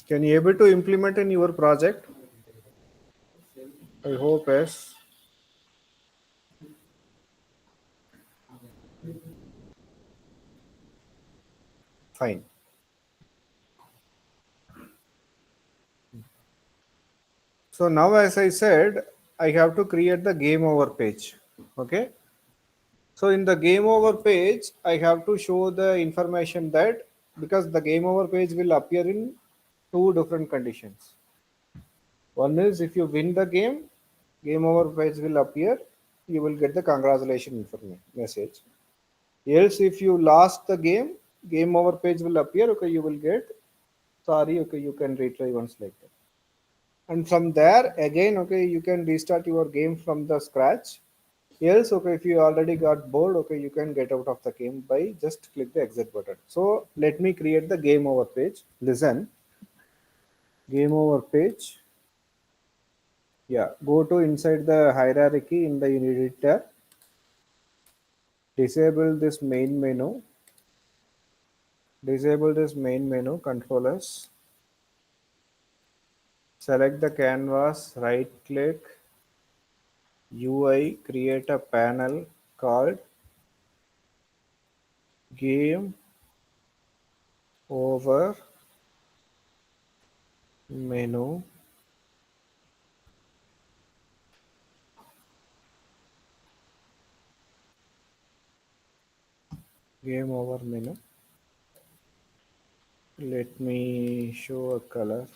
Can you able to implement in your project? I hope yes. Fine. So now, as I said, I have to create the game over page. Okay. So in the game over page, I have to show the information that because the game over page will appear in two different conditions. One is if you win the game, game over page will appear. You will get the congratulation information message. Else, if you lost the game, game over page will appear. Okay, you will get sorry. Okay, you can retry once like that. And from there again, okay, you can restart your game from the scratch. Else, okay, if you already got bored, okay, you can get out of the game by just click the exit button. So let me create the game over page. Listen, game over page. Yeah, go to inside the hierarchy in the editor. Disable this main menu. Disable this main menu. Control S. Select the canvas. Right click. UI. Create a panel called game over menu. Game over menu. Let me show a color.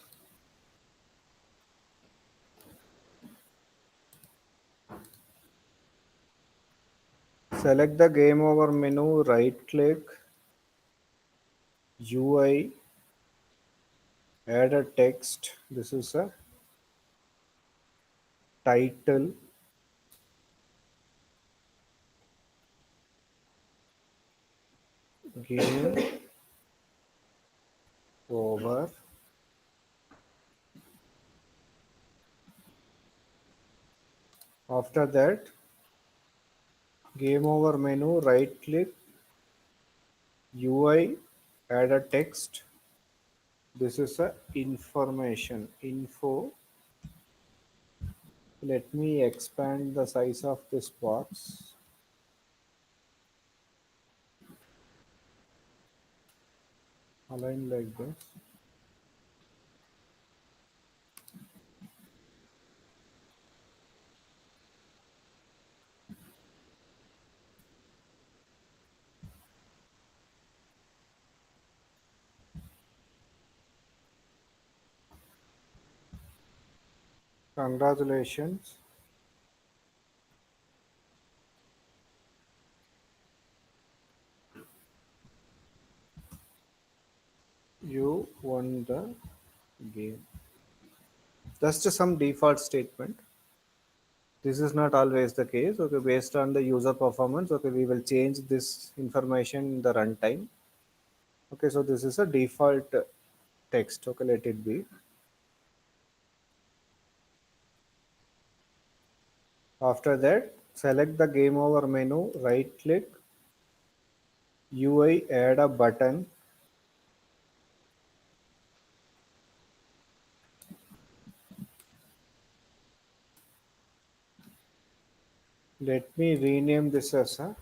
Select the game over menu, right click, UI, add a text. This is a title, game over. After that, game over menu, right click, UI, add a text. This is a information, info. Let me expand the size of this box. Align like this. Congratulations, you won the game. That's just some default statement. This is not always the case. Okay, based on the user performance, okay, we will change this information in the runtime. Okay, so this is a default text. Okay, let it be. After that, select the game over menu, right click, UI, add a button. Let me rename this as a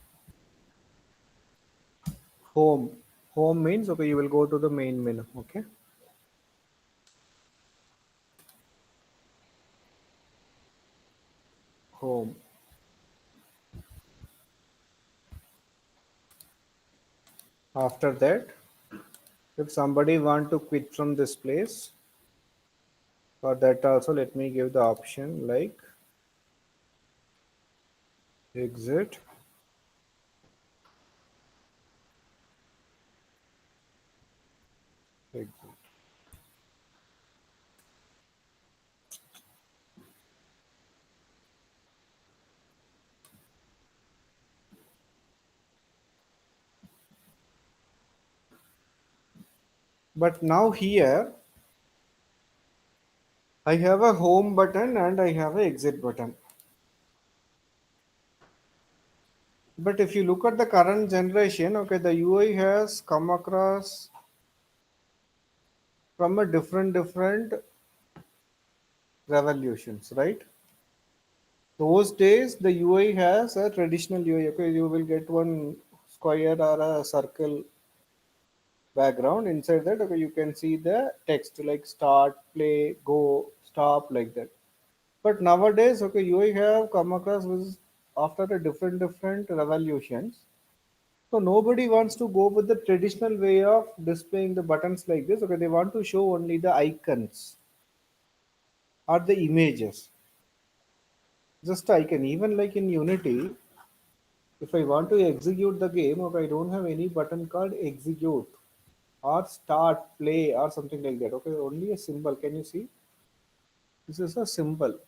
home. Home means okay, you will go to the main menu. Okay, After that, if somebody want to quit from this place, for that also let me give the option like exit, exit. But now here I have a home button and I have a exit button. But if you look at the current generation, okay, the UI has come across from a different revolutions, right? Those days the UI has a traditional UI. Okay, you will get one square or a circle background. Inside that, okay, you can see the text like start, play, go, stop, like that. But nowadays, okay, UI have come across with after a different revolutions. So nobody wants to go with the traditional way of displaying the buttons like this. Okay, they want to show only the icons or the images. Just icon. Even like in Unity, if I want to execute the game, okay, I don't have any button called execute or start, play or something like that. Okay, only a symbol. Can you see? This is a symbol.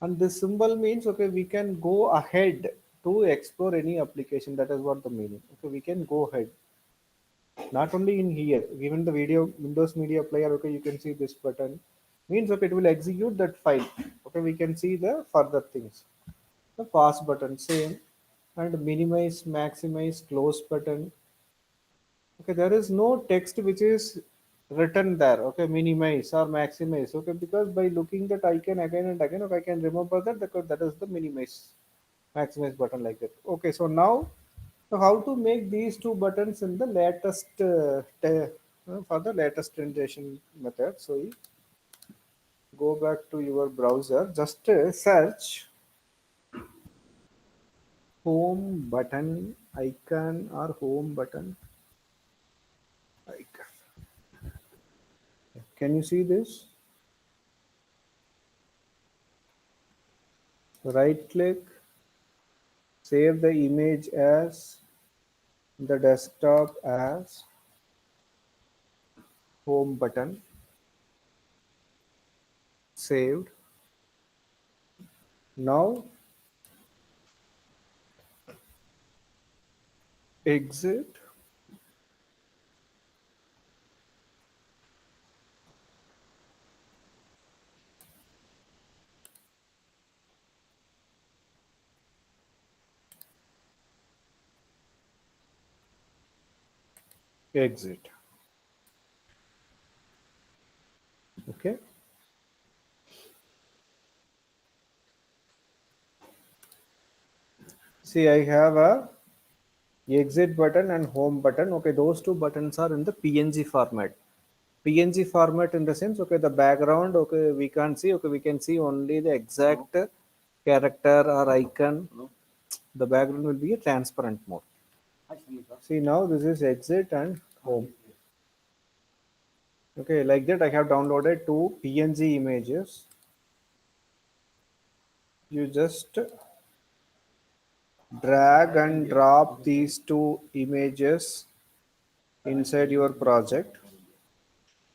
And this symbol means okay, we can go ahead to explore any application. That is what the meaning. Okay, we can go ahead. Not only in here, given the video Windows Media Player, okay, you can see this button means okay, it will execute that file. Okay, we can see the further things. The pause button same, and minimize, maximize, close button. Okay, there is no text which is written there. Okay, minimize or maximize. Okay, because by looking that icon again and again, okay, I can remember that because that is the minimize, maximize button like that. Okay, so now so how to make these two buttons in the latest for the latest generation method? So you go back to your browser, just search home button icon or home button icon. Can you see this? Right click, save the image as the desktop as home button, saved. Now exit, exit. Okay. See, I have a exit button and home button. Okay, those two buttons are in the PNG format. PNG format in the sense, okay, the background, okay, we can't see, okay, we can see only the exact character or icon. The background will be a transparent mode. See, now this is exit and home. Okay, like that I have downloaded two PNG images. You just drag and drop these two images inside your project.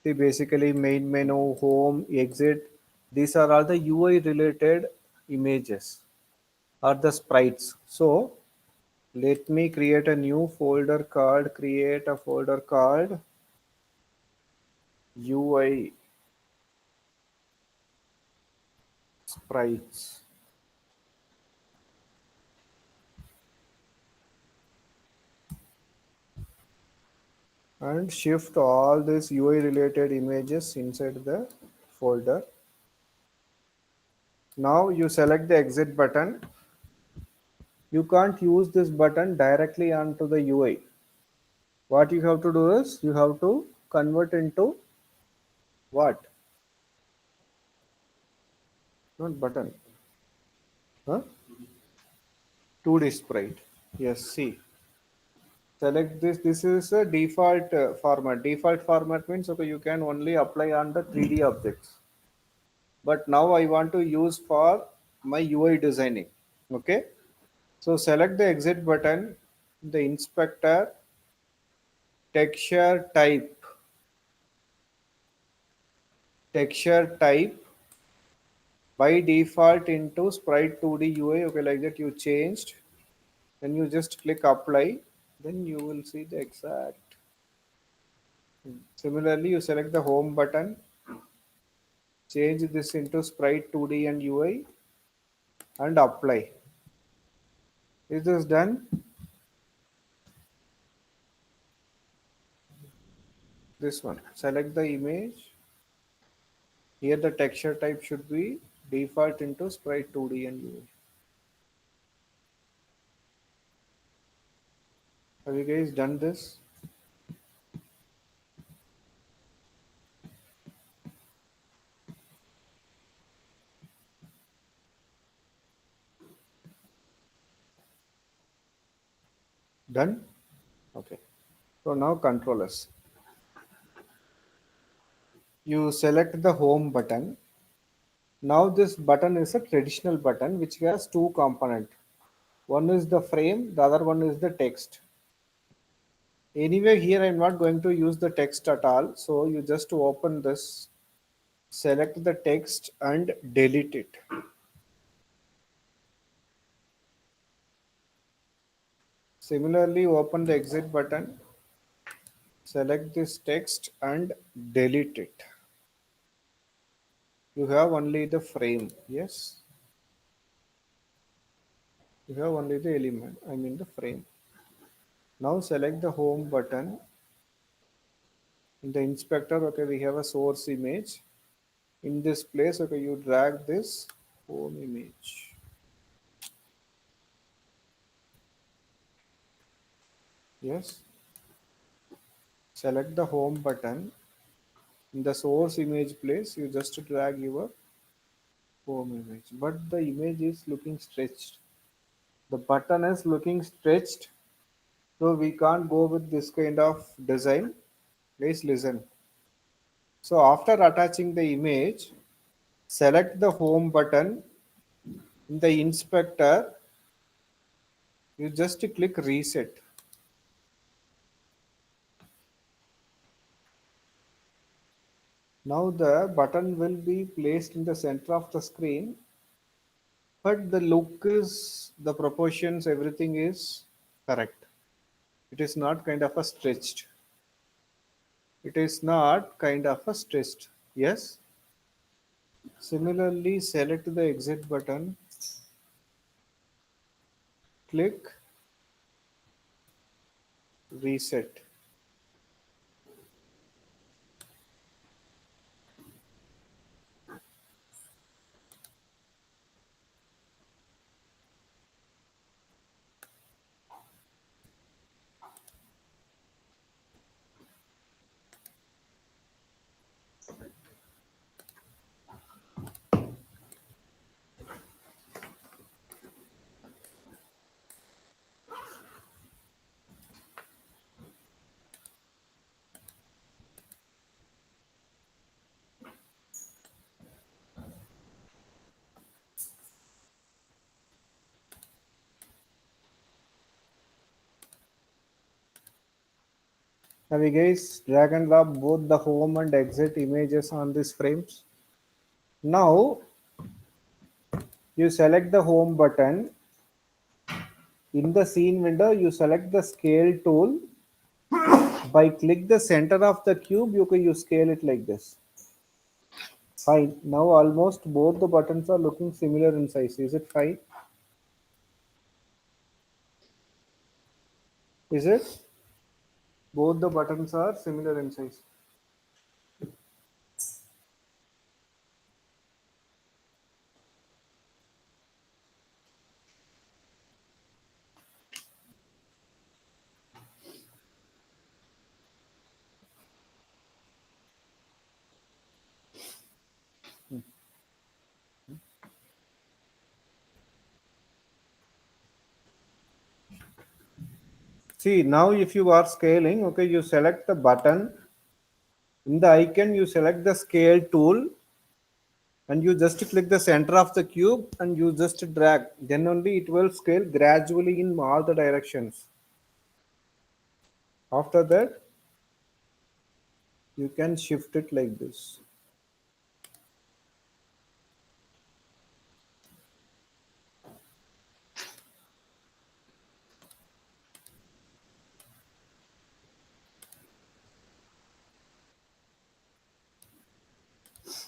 See, basically main menu, home, exit. These are all the UI related images or the sprites. So let me create a new folder called create a folder called UI sprites and shift all these UI related images inside the folder. Now you select the exit button. You can't use this button directly onto the UI. What you have to do is you have to convert into what? Not button. Huh? 2D sprite. Yes, see. Select this. This is a default format. Default format means okay, you can only apply on the 3D objects. But now I want to use for my UI designing. Okay. So select the exit button, the inspector, texture type, texture type by default into sprite 2D UI. Okay, like that you changed. Then you just click apply. Then you will see the exact. Similarly, you select the home button, change this into sprite 2D and UI and apply. Is this done? This one. Select the image. Here the texture type should be default into sprite 2D and UI. Have you guys done this? Done? Okay. So now control S. You select the home button. Now this button is a traditional button which has two components. One is the frame, the other one is the text. Anyway, here I'm not going to use the text at all. So you just open this, select the text and delete it. Similarly, open the exit button, select this text and delete it. You have only the frame. Yes, you have only the element, I mean the frame. Now select the home button. In the inspector, okay, we have a source image. In this place, okay, you drag this home image. Yes, select the home button. In the source image place, you just drag your home image. But the image is looking stretched. The button is looking stretched. So we can't go with this kind of design. Please listen. So after attaching the image, select the home button. In the inspector, you just click reset. Now the button will be placed in the center of the screen, but the look is, the proportions, everything is correct. It is not kind of a stretched. It is not kind of a stretched. Yes. Similarly, select the exit button, click reset. Have you guys drag and drop both the home and exit images on these frames? Now you select the home button. In the scene window, you select the scale tool. By click the center of the cube, you scale it like this. Fine. Now almost both the buttons are looking similar in size. Is it fine? Is it? Both the buttons are similar in size. See, now if you are scaling, okay, you select the button. In the icon, you select the scale tool and you just click the center of the cube and you just drag. Then only it will scale gradually in all the directions. After that, you can shift it like this.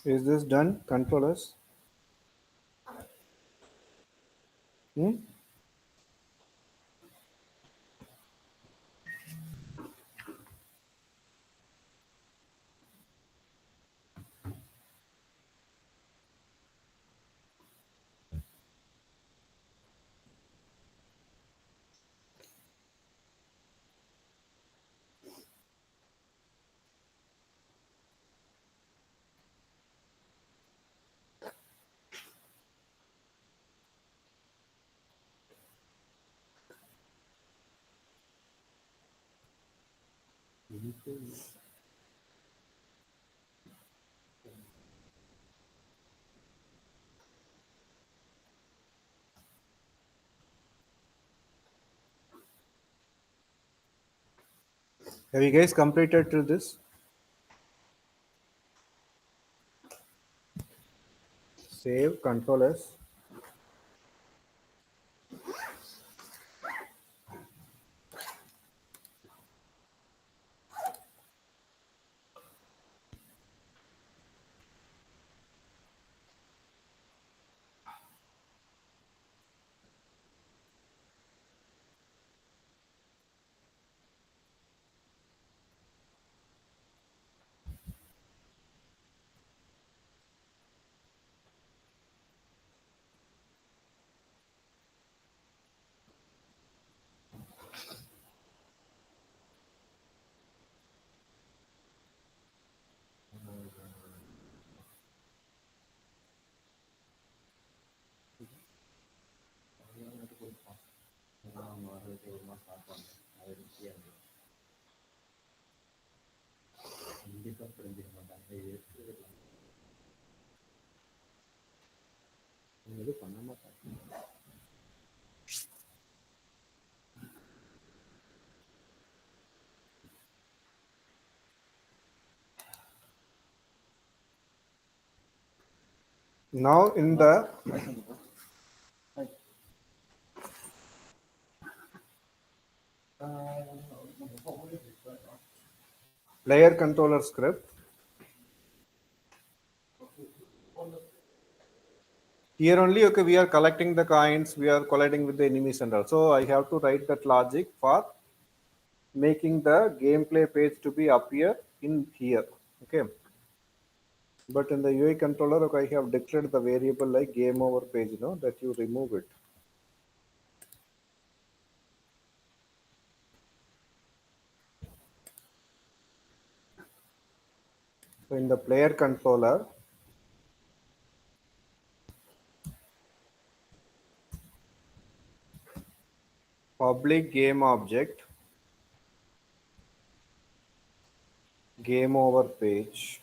Is this done? Controllers. Hmm? Have you guys completed till this? Save controllers. Now in the player controller script, here only okay we are collecting the coins, we are colliding with the enemies and all. So I have to write that logic for making the gameplay page to be appear in here. Okay. But in the UI controller, okay, I have declared the variable like game over page, that you remove it. So in the player controller, public game object, game over page,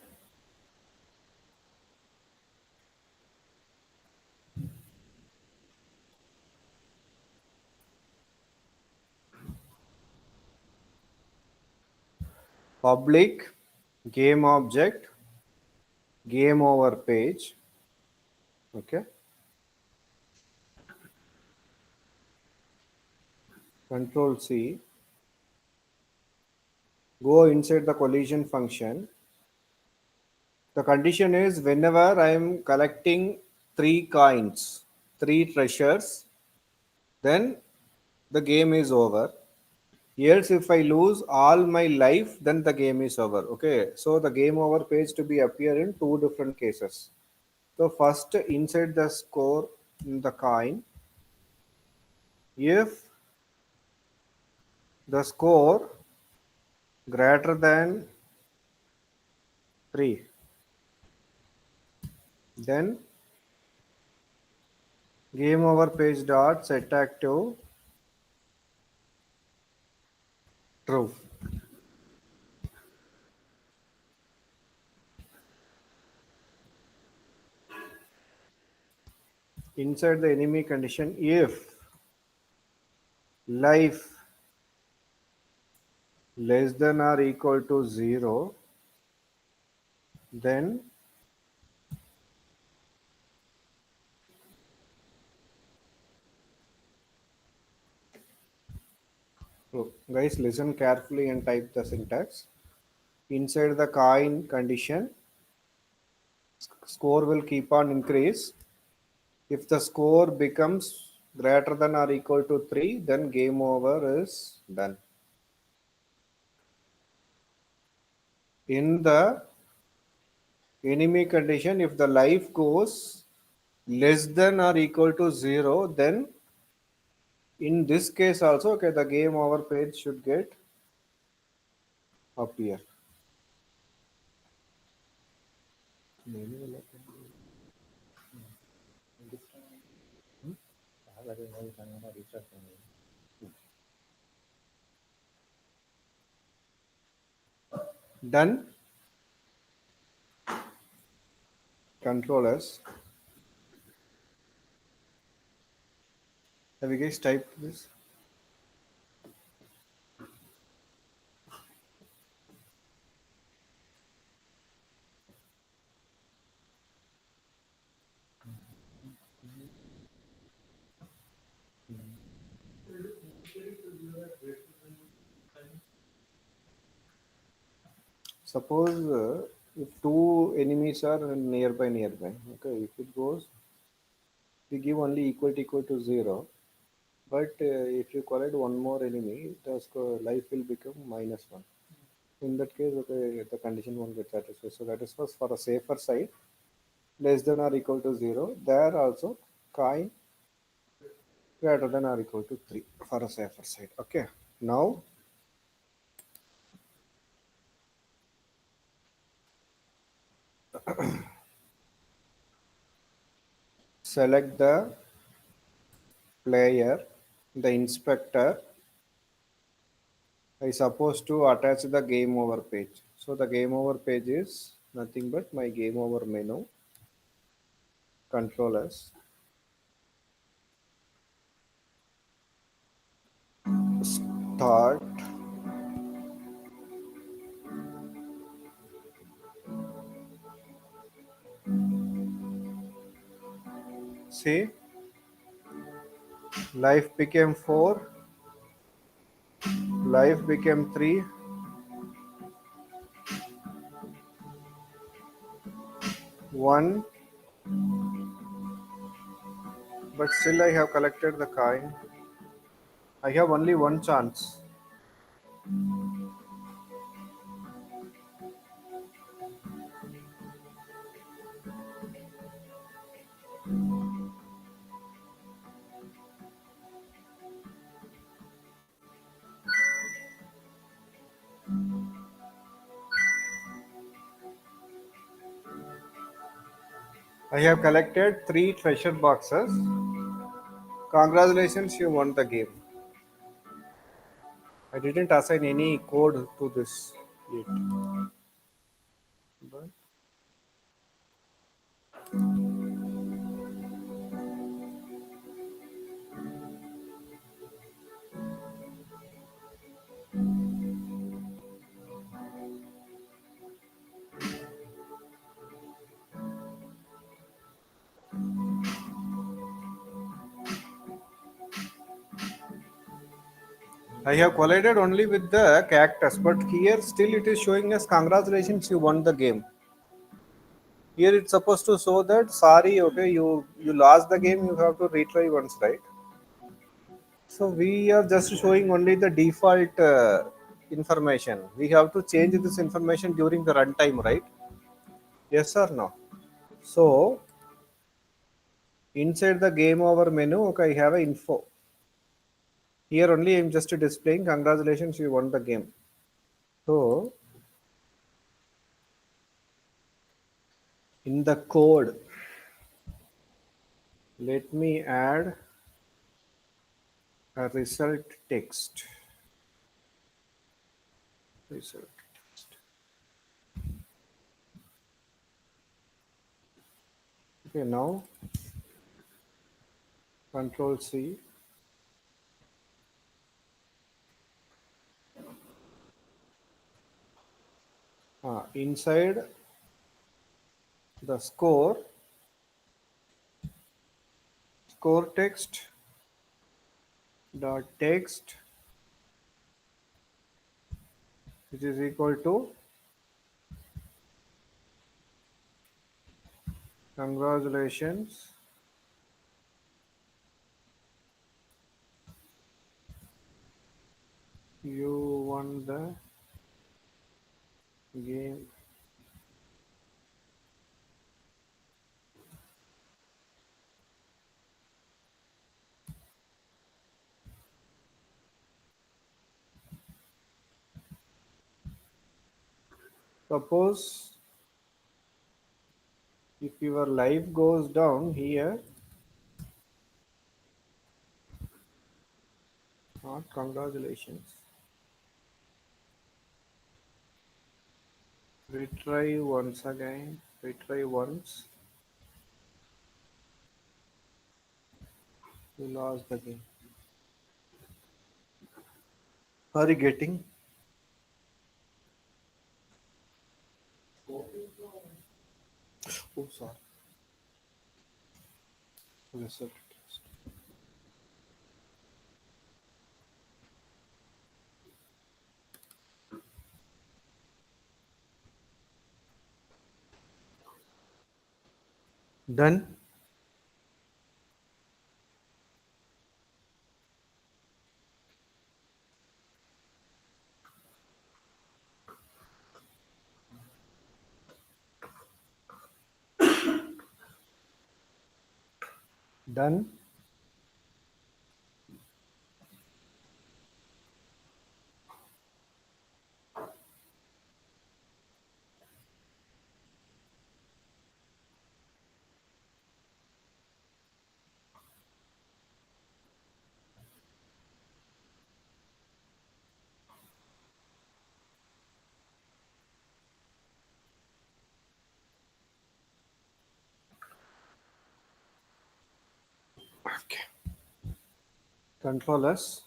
public game object, game over page. Okay. Control C. Go inside the collision function. The condition is whenever I am collecting three coins, three treasures, then the game is over. Else, if I lose all my life, then the game is over. Okay, so the game over page to be appear in two different cases. So first, inside the score in the coin, if the score greater than 3, then game over page dot set active True. Inside the enemy condition, if life less than or equal to 0, then so guys listen carefully and type the syntax. Inside the coin condition, score will keep on increase. If the score becomes greater than or equal to 3, then game over is done. In the enemy condition, if the life goes less than or equal to 0, then in this case also, okay, the game over page should get appear. Done. Controllers. Have you guys typed this? Suppose if two enemies are nearby, okay, if it goes, we give only equal to 0. But if you collect one more enemy, the life will become -1. In that case, okay, the condition won't get satisfied. So that is first for a safer side, less than or equal to 0. There also, coin greater than or equal to 3 for a safer side. Okay. Now select the player, the inspector. I supposed to attach the game over page. So the game over page is nothing but my game over menu controllers. Start. See, life became 4, life became 3, 1, but still I have collected the coin. I have only one chance. I have collected 3 treasure boxes. Congratulations, you won the game. I didn't assign any code to this yet. But I have collided only with the cactus, but here still it is showing us congratulations, you won the game. Here it's supposed to show that sorry, okay, you lost the game, you have to retry once, right? So we are just showing only the default information. We have to change this information during the runtime, right? Yes or no? So inside the game over menu, okay, I have a info. Here only I'm just displaying congratulations, you won the game. So in the code, let me add a result text. Result. Okay, now Control C. Inside the score text dot text, which is equal to congratulations, you won the game. Suppose if your life goes down here, not congratulations. Retry once again. Retry once. You lost the game. Are you getting? Oh, sorry. Result test. Done. Done. Okay. Control S.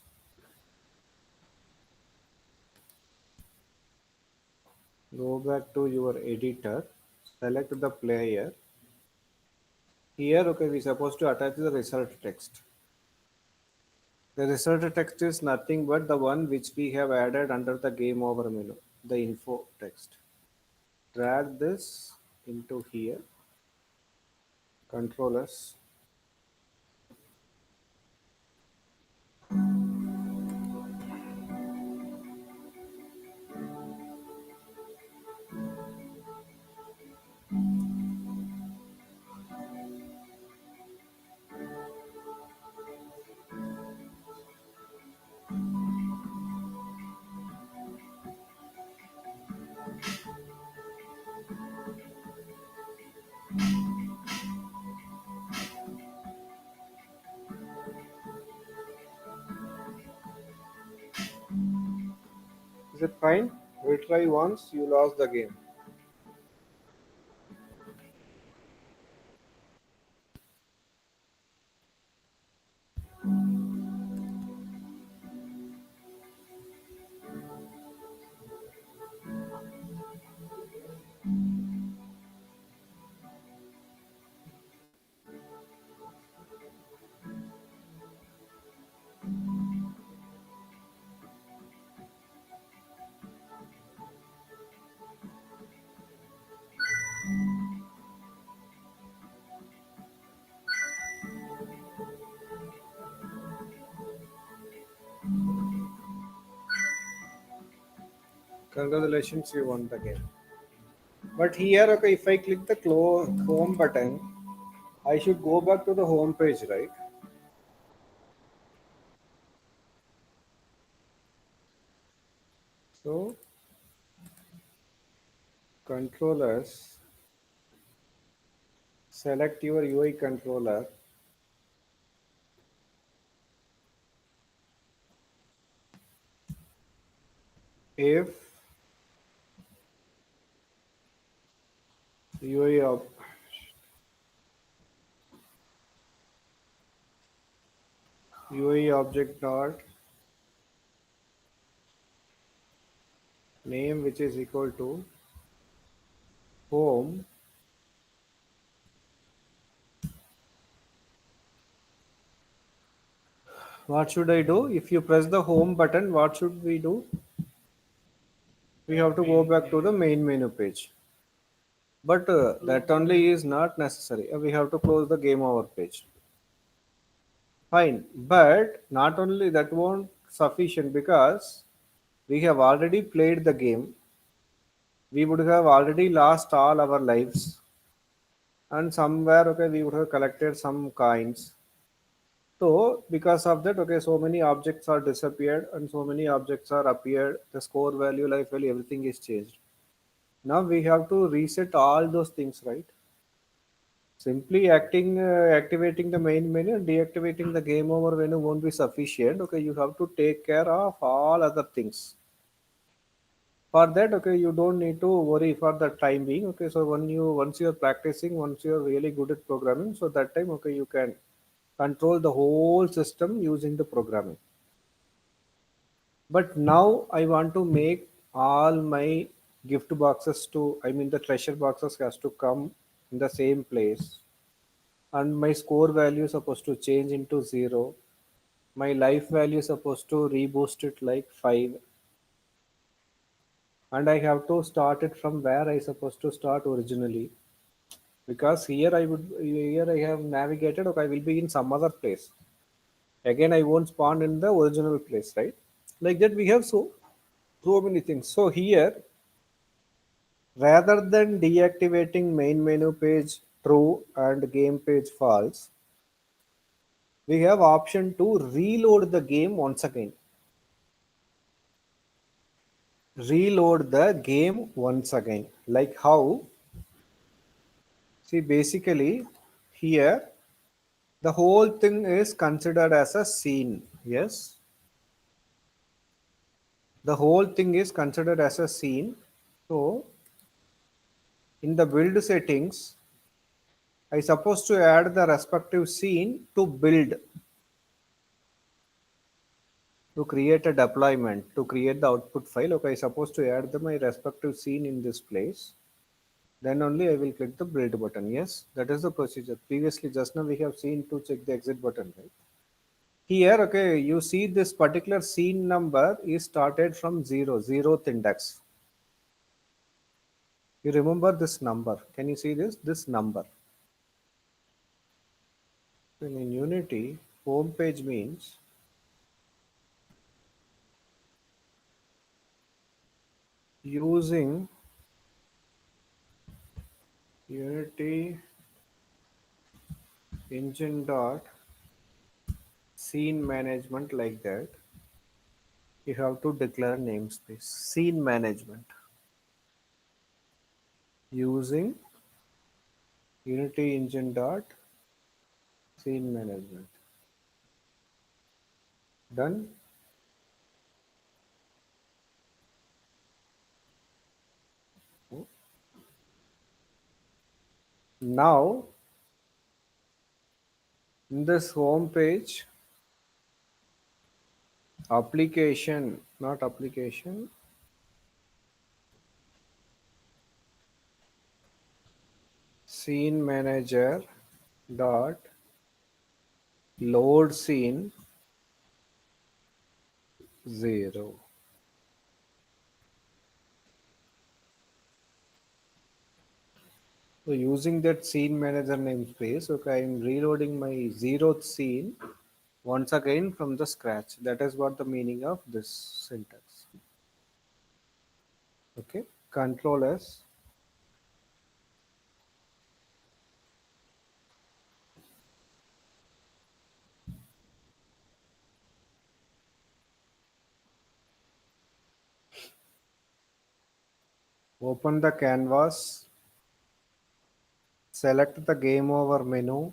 Go back to your editor. Select the player. Here, okay, we're supposed to attach the result text. The result text is nothing but the one which we have added under the game over menu, the info text. Drag this into here. Control S. Is it fine? Retry once, you lost the game. Congratulations, you won the game. But here, okay, if I click the home button, I should go back to the home page, right? So, controllers, select your UI controller. If UI ob- UI object dot name which is equal to home. What should I do? If you press the home button, what should we do? We have to go Main back to the menu. main menu page. But that only is not necessary. We have to close the game over page. Fine. But not only that won't sufficient because we have already played the game. We would have already lost all our lives. And somewhere, okay, we would have collected some coins. So because of that, okay, so many objects are disappeared and so many objects are appeared. The score value, life value, everything is changed. Now we have to reset all those things, right? Simply activating the main menu and deactivating the game over menu won't be sufficient. Okay, you have to take care of all other things. For that, okay, you don't need to worry for the time being. Okay, so once you're practicing, once you're really good at programming, so that time, okay, you can control the whole system using the programming. But now I want to make all my gift boxes to, I mean, the treasure boxes has to come in the same place, and my score value is supposed to change into 0. My life value is supposed to reboost it like 5, and I have to start it from where I supposed to start originally, because here I have navigated, okay, I will be in some other place. Again, I won't spawn in the original place, right? Like that, we have so many things. So here, rather than deactivating main menu page true and game page false, we have option to reload the game once again. Reload the game once again. Like how? See, basically, here the whole thing is considered as a scene. Yes, the whole thing is considered as a scene. So, in the build settings, I supposed to add the respective scene to build, to create a deployment, to create the output file. Okay, I supposed to add my respective scene in this place. Then only I will click the build button. Yes, that is the procedure. Previously, just now we have seen to check the exit button, right? Here, okay, you see this particular scene number is started from 0, zeroth index. You remember this number. Can you see this? This number. In Unity, home page means using Unity engine dot scene management like that. You have to declare namespace. Scene management using Unity engine dot scene management. Done. Now, in this home page, application, not application, scene manager dot load scene 0. So using that scene manager namespace, okay, I am reloading my zeroth scene once again from the scratch. That is what the meaning of this syntax. Okay, Control S. Open the canvas. Select the game over menu.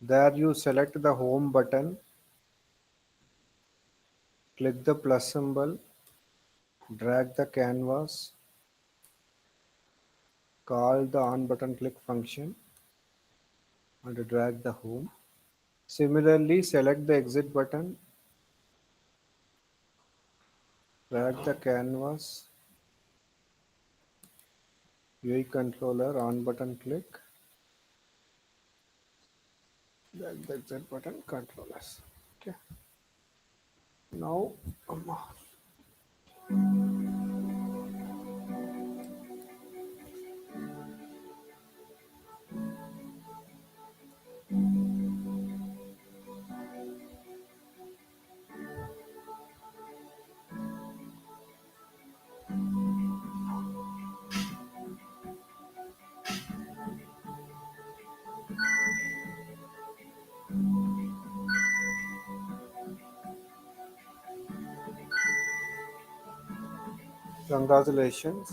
There you select the home button. Click the plus symbol. Drag the canvas. Call the on button click function and drag the home. Similarly, select the exit button, drag the canvas, UI controller, on button click, drag the exit button, controllers. Okay. Now, congratulations.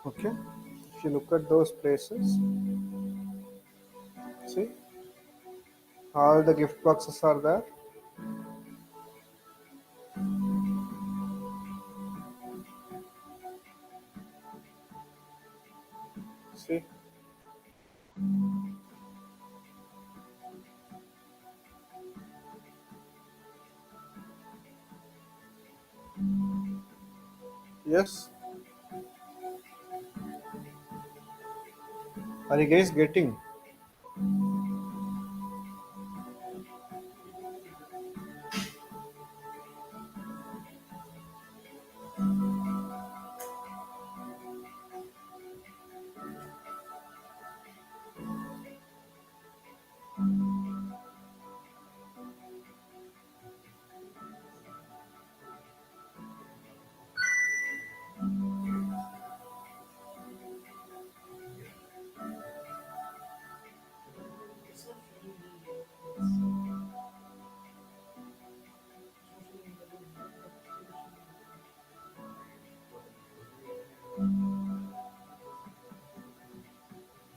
Okay. If you look at those places, see, all the gift boxes are there. See, yes. Are you guys getting?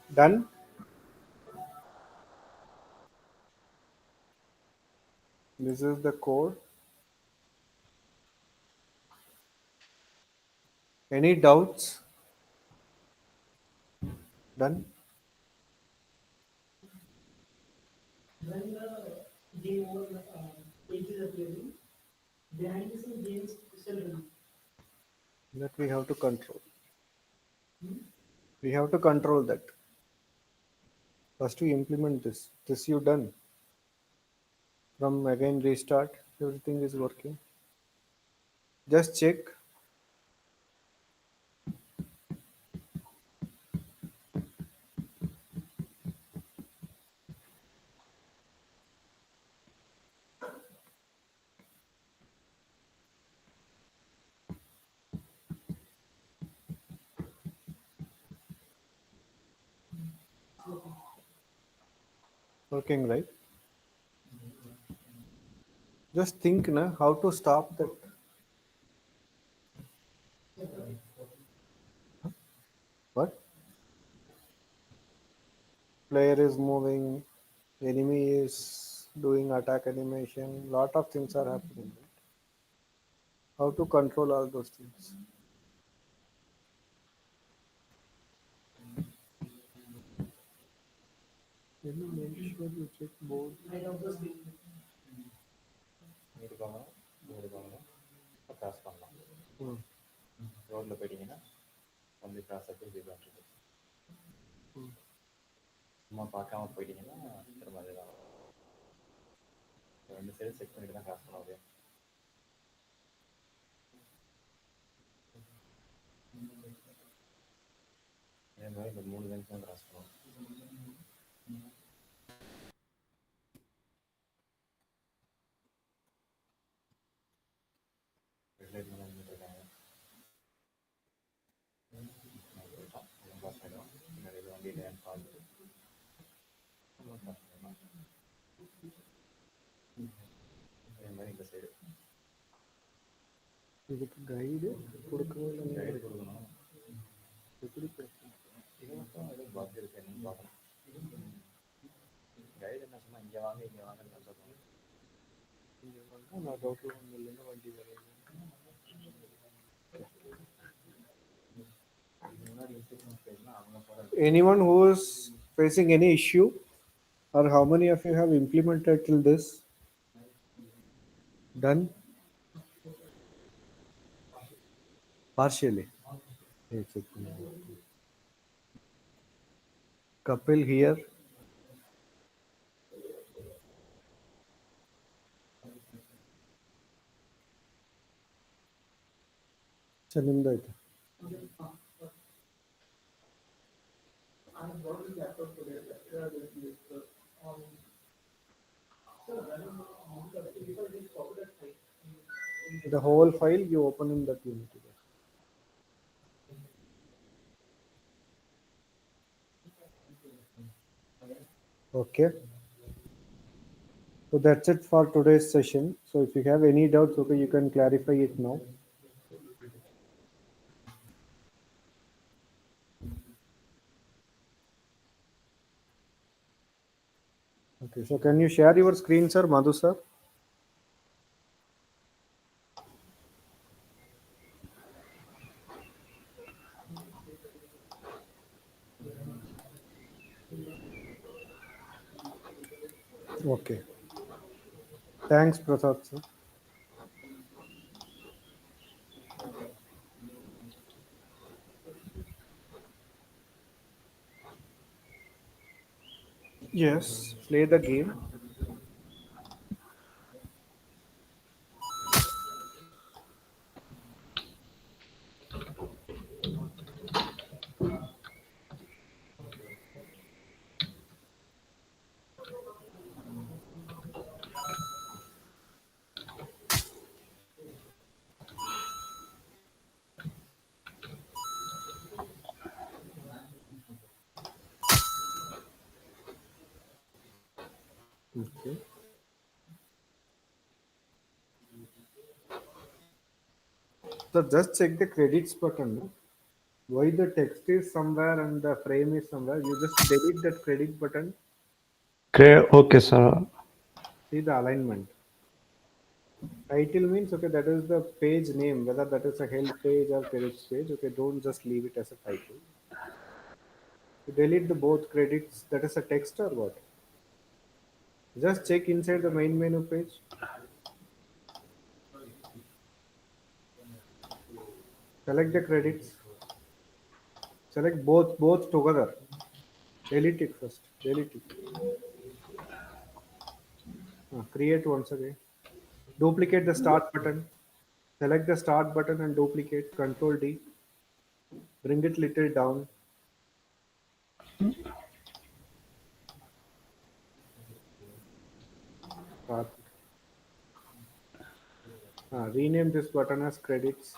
Done. This is the code. Any doubts? Done. That we have to control. We have to control that. First, we implement this. This you done. From again restart. Everything is working. Just check. Working right. Just think na how to stop that. What? Player is moving. Enemy is doing attack animation. Lot of things are happening. Right? How to control all those things? Can you make sure you check both? మీరు కావాలా మూడు కావాలా cross కావాలా Hmm. రోడ్లో పెట్టిங்கன்னா only cross அப்படி zero இருக்குது Hmm. சும்மா பார்க்காம போயிட்டீங்கன்னா திரும்ப அதுதான் ரெண்டு சைடு செக் பண்ணிட்டு தான் கிராஸ் பண்ண முடியும் அதே மாதிரி இந்த மூணு லைன்ஸ் தான் கிராஸ் பண்ணுவோம் ரெட் லைட் மேலே வந்துட்டு இருக்காங்க போயிட்டான் கிராஸ் பண்ணிடுவோம் முன்னாடி வண்டி லேன் பார்த்துட்டு கிராஸ் பண்ணிடலாம் அதே மாதிரி இந்த சைடு இதுக்கு கைடு கொடுக்கவே இல்லை. கைடு கொடுக்கணும் எப்படி பேசணும்? இதுக்கும் எதுவும் பக் இருக்கு என்னன்னு பார்க்கணும் கைடு என்ன சொன்னால் இங்கே வாங்க இங்கே வாங்கன்னு சொல்லுவாங்க Anyone who is facing any issue, or how many of you have implemented till this? Done partially. Yes, Kapil here. चलिंदा इथे. The whole file you open in that unity. Okay. So that's it for today's session. So if you have any doubts, okay, you can clarify it now. Okay. So can you share your screen, sir, Madhu sir? Okay. Thanks, Prasad sir. Yes. Play the game. Okay. So just check the credits button. No? Why the text is somewhere and the frame is somewhere? You just delete that credit button. Okay, sir. See the alignment. Title means okay, that is the page name, whether that is a help page or credits page. Okay, don't just leave it as a title. You delete the both credits. That is a text or what? Just check inside the main menu page. Select the credits. Select both together. Delete it first. Delete it. Create once again. Duplicate the start button. Select the start button and duplicate. Control D. Bring it little down. Start. Rename this button as credits.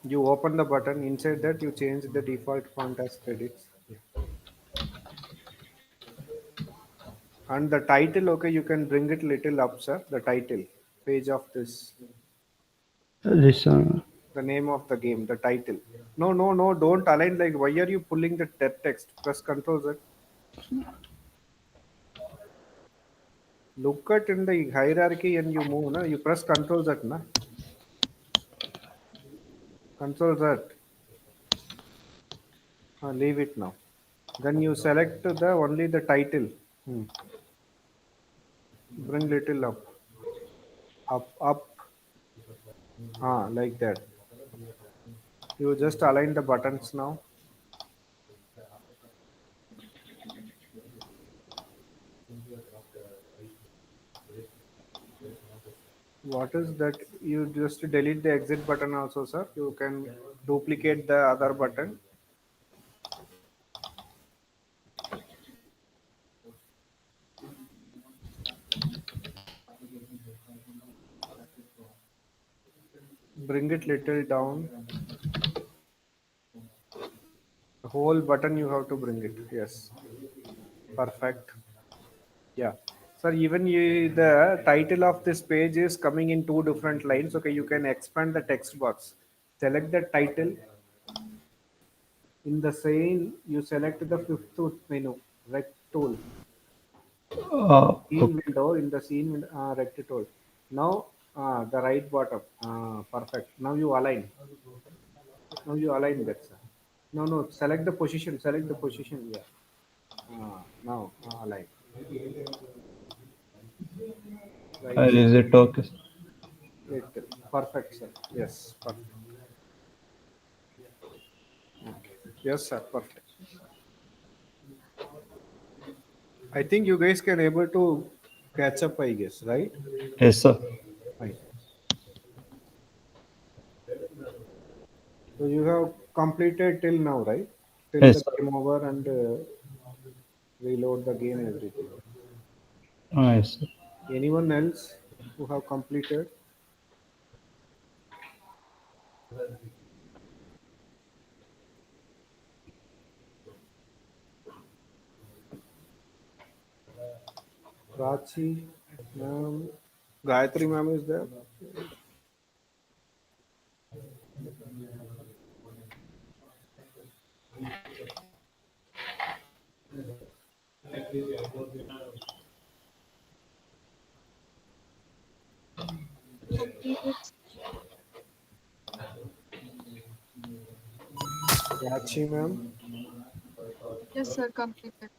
You open the button. Inside that, you change the default font as credits. And the title, okay, you can bring it little up, sir. The title page of this, This the name of the game, the title. No, no, no, don't align like why are you pulling the text? Press Control Z. Look at in the hierarchy and you move, na? You press Control Z, na? Control Z. Leave it now. Then you select the only the title. Hmm. Bring little up, up. Like that. You just align the buttons now. What is that? You just delete the exit button also, sir. You can duplicate the other button. Bring it little down. The whole button you have to bring it. Yes. Perfect. Yeah. Sir, even the title of this page is coming in two different lines. Okay, you can expand the text box. Select the title. In the same, you select the fifth menu. Rect tool. Scene Okay. window, in the scene window, rect tool. Now the right bottom. Perfect. Now you align. Now you align that, sir. No, no. Select the position. Select the position. Yeah. Now align. Right Is side. it okay? Perfect, sir. Yes. Perfect. Okay. Yes, sir. Perfect. I think you guys can able to catch up. I guess, right? Yes, sir. Fine. So you have completed till now, right? Till the Yes, sir. game over and reload the game, everything. Yes, sir. Anyone else who have completed? Prachi, ma'am, Gayatri ma'am is there. Completed. Prachi ma'am, Yes, sir, completed.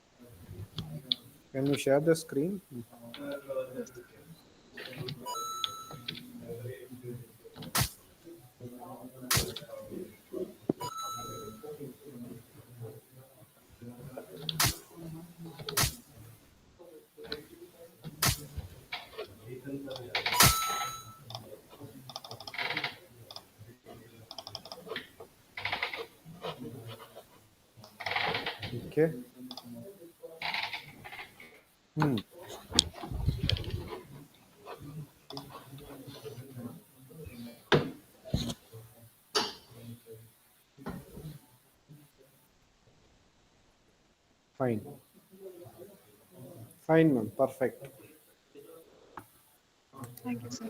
can you share the screen? Yes. Okay. Hmm. Fine. Fine, ma'am. Perfect. Thank you, sir.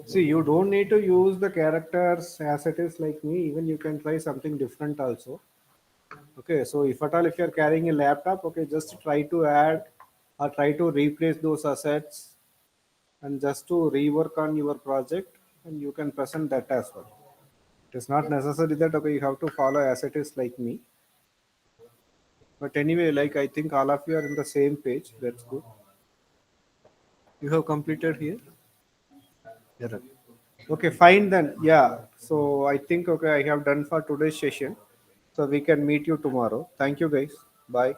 See, you don't need to use the characters as it is like me. Even you can try something different also. Okay, so if at all if you're carrying a laptop, okay, just try to add or try to replace those assets and just to rework on your project and you can present that as well. It is not Yes. necessary that okay you have to follow as it is like me. But anyway, like I think all of you are in the same page. That's good. You have completed here. Yeah. Right. Okay, fine then. Yeah. So I think okay I have done for today's session. So we can meet you tomorrow. Thank you guys. Bye.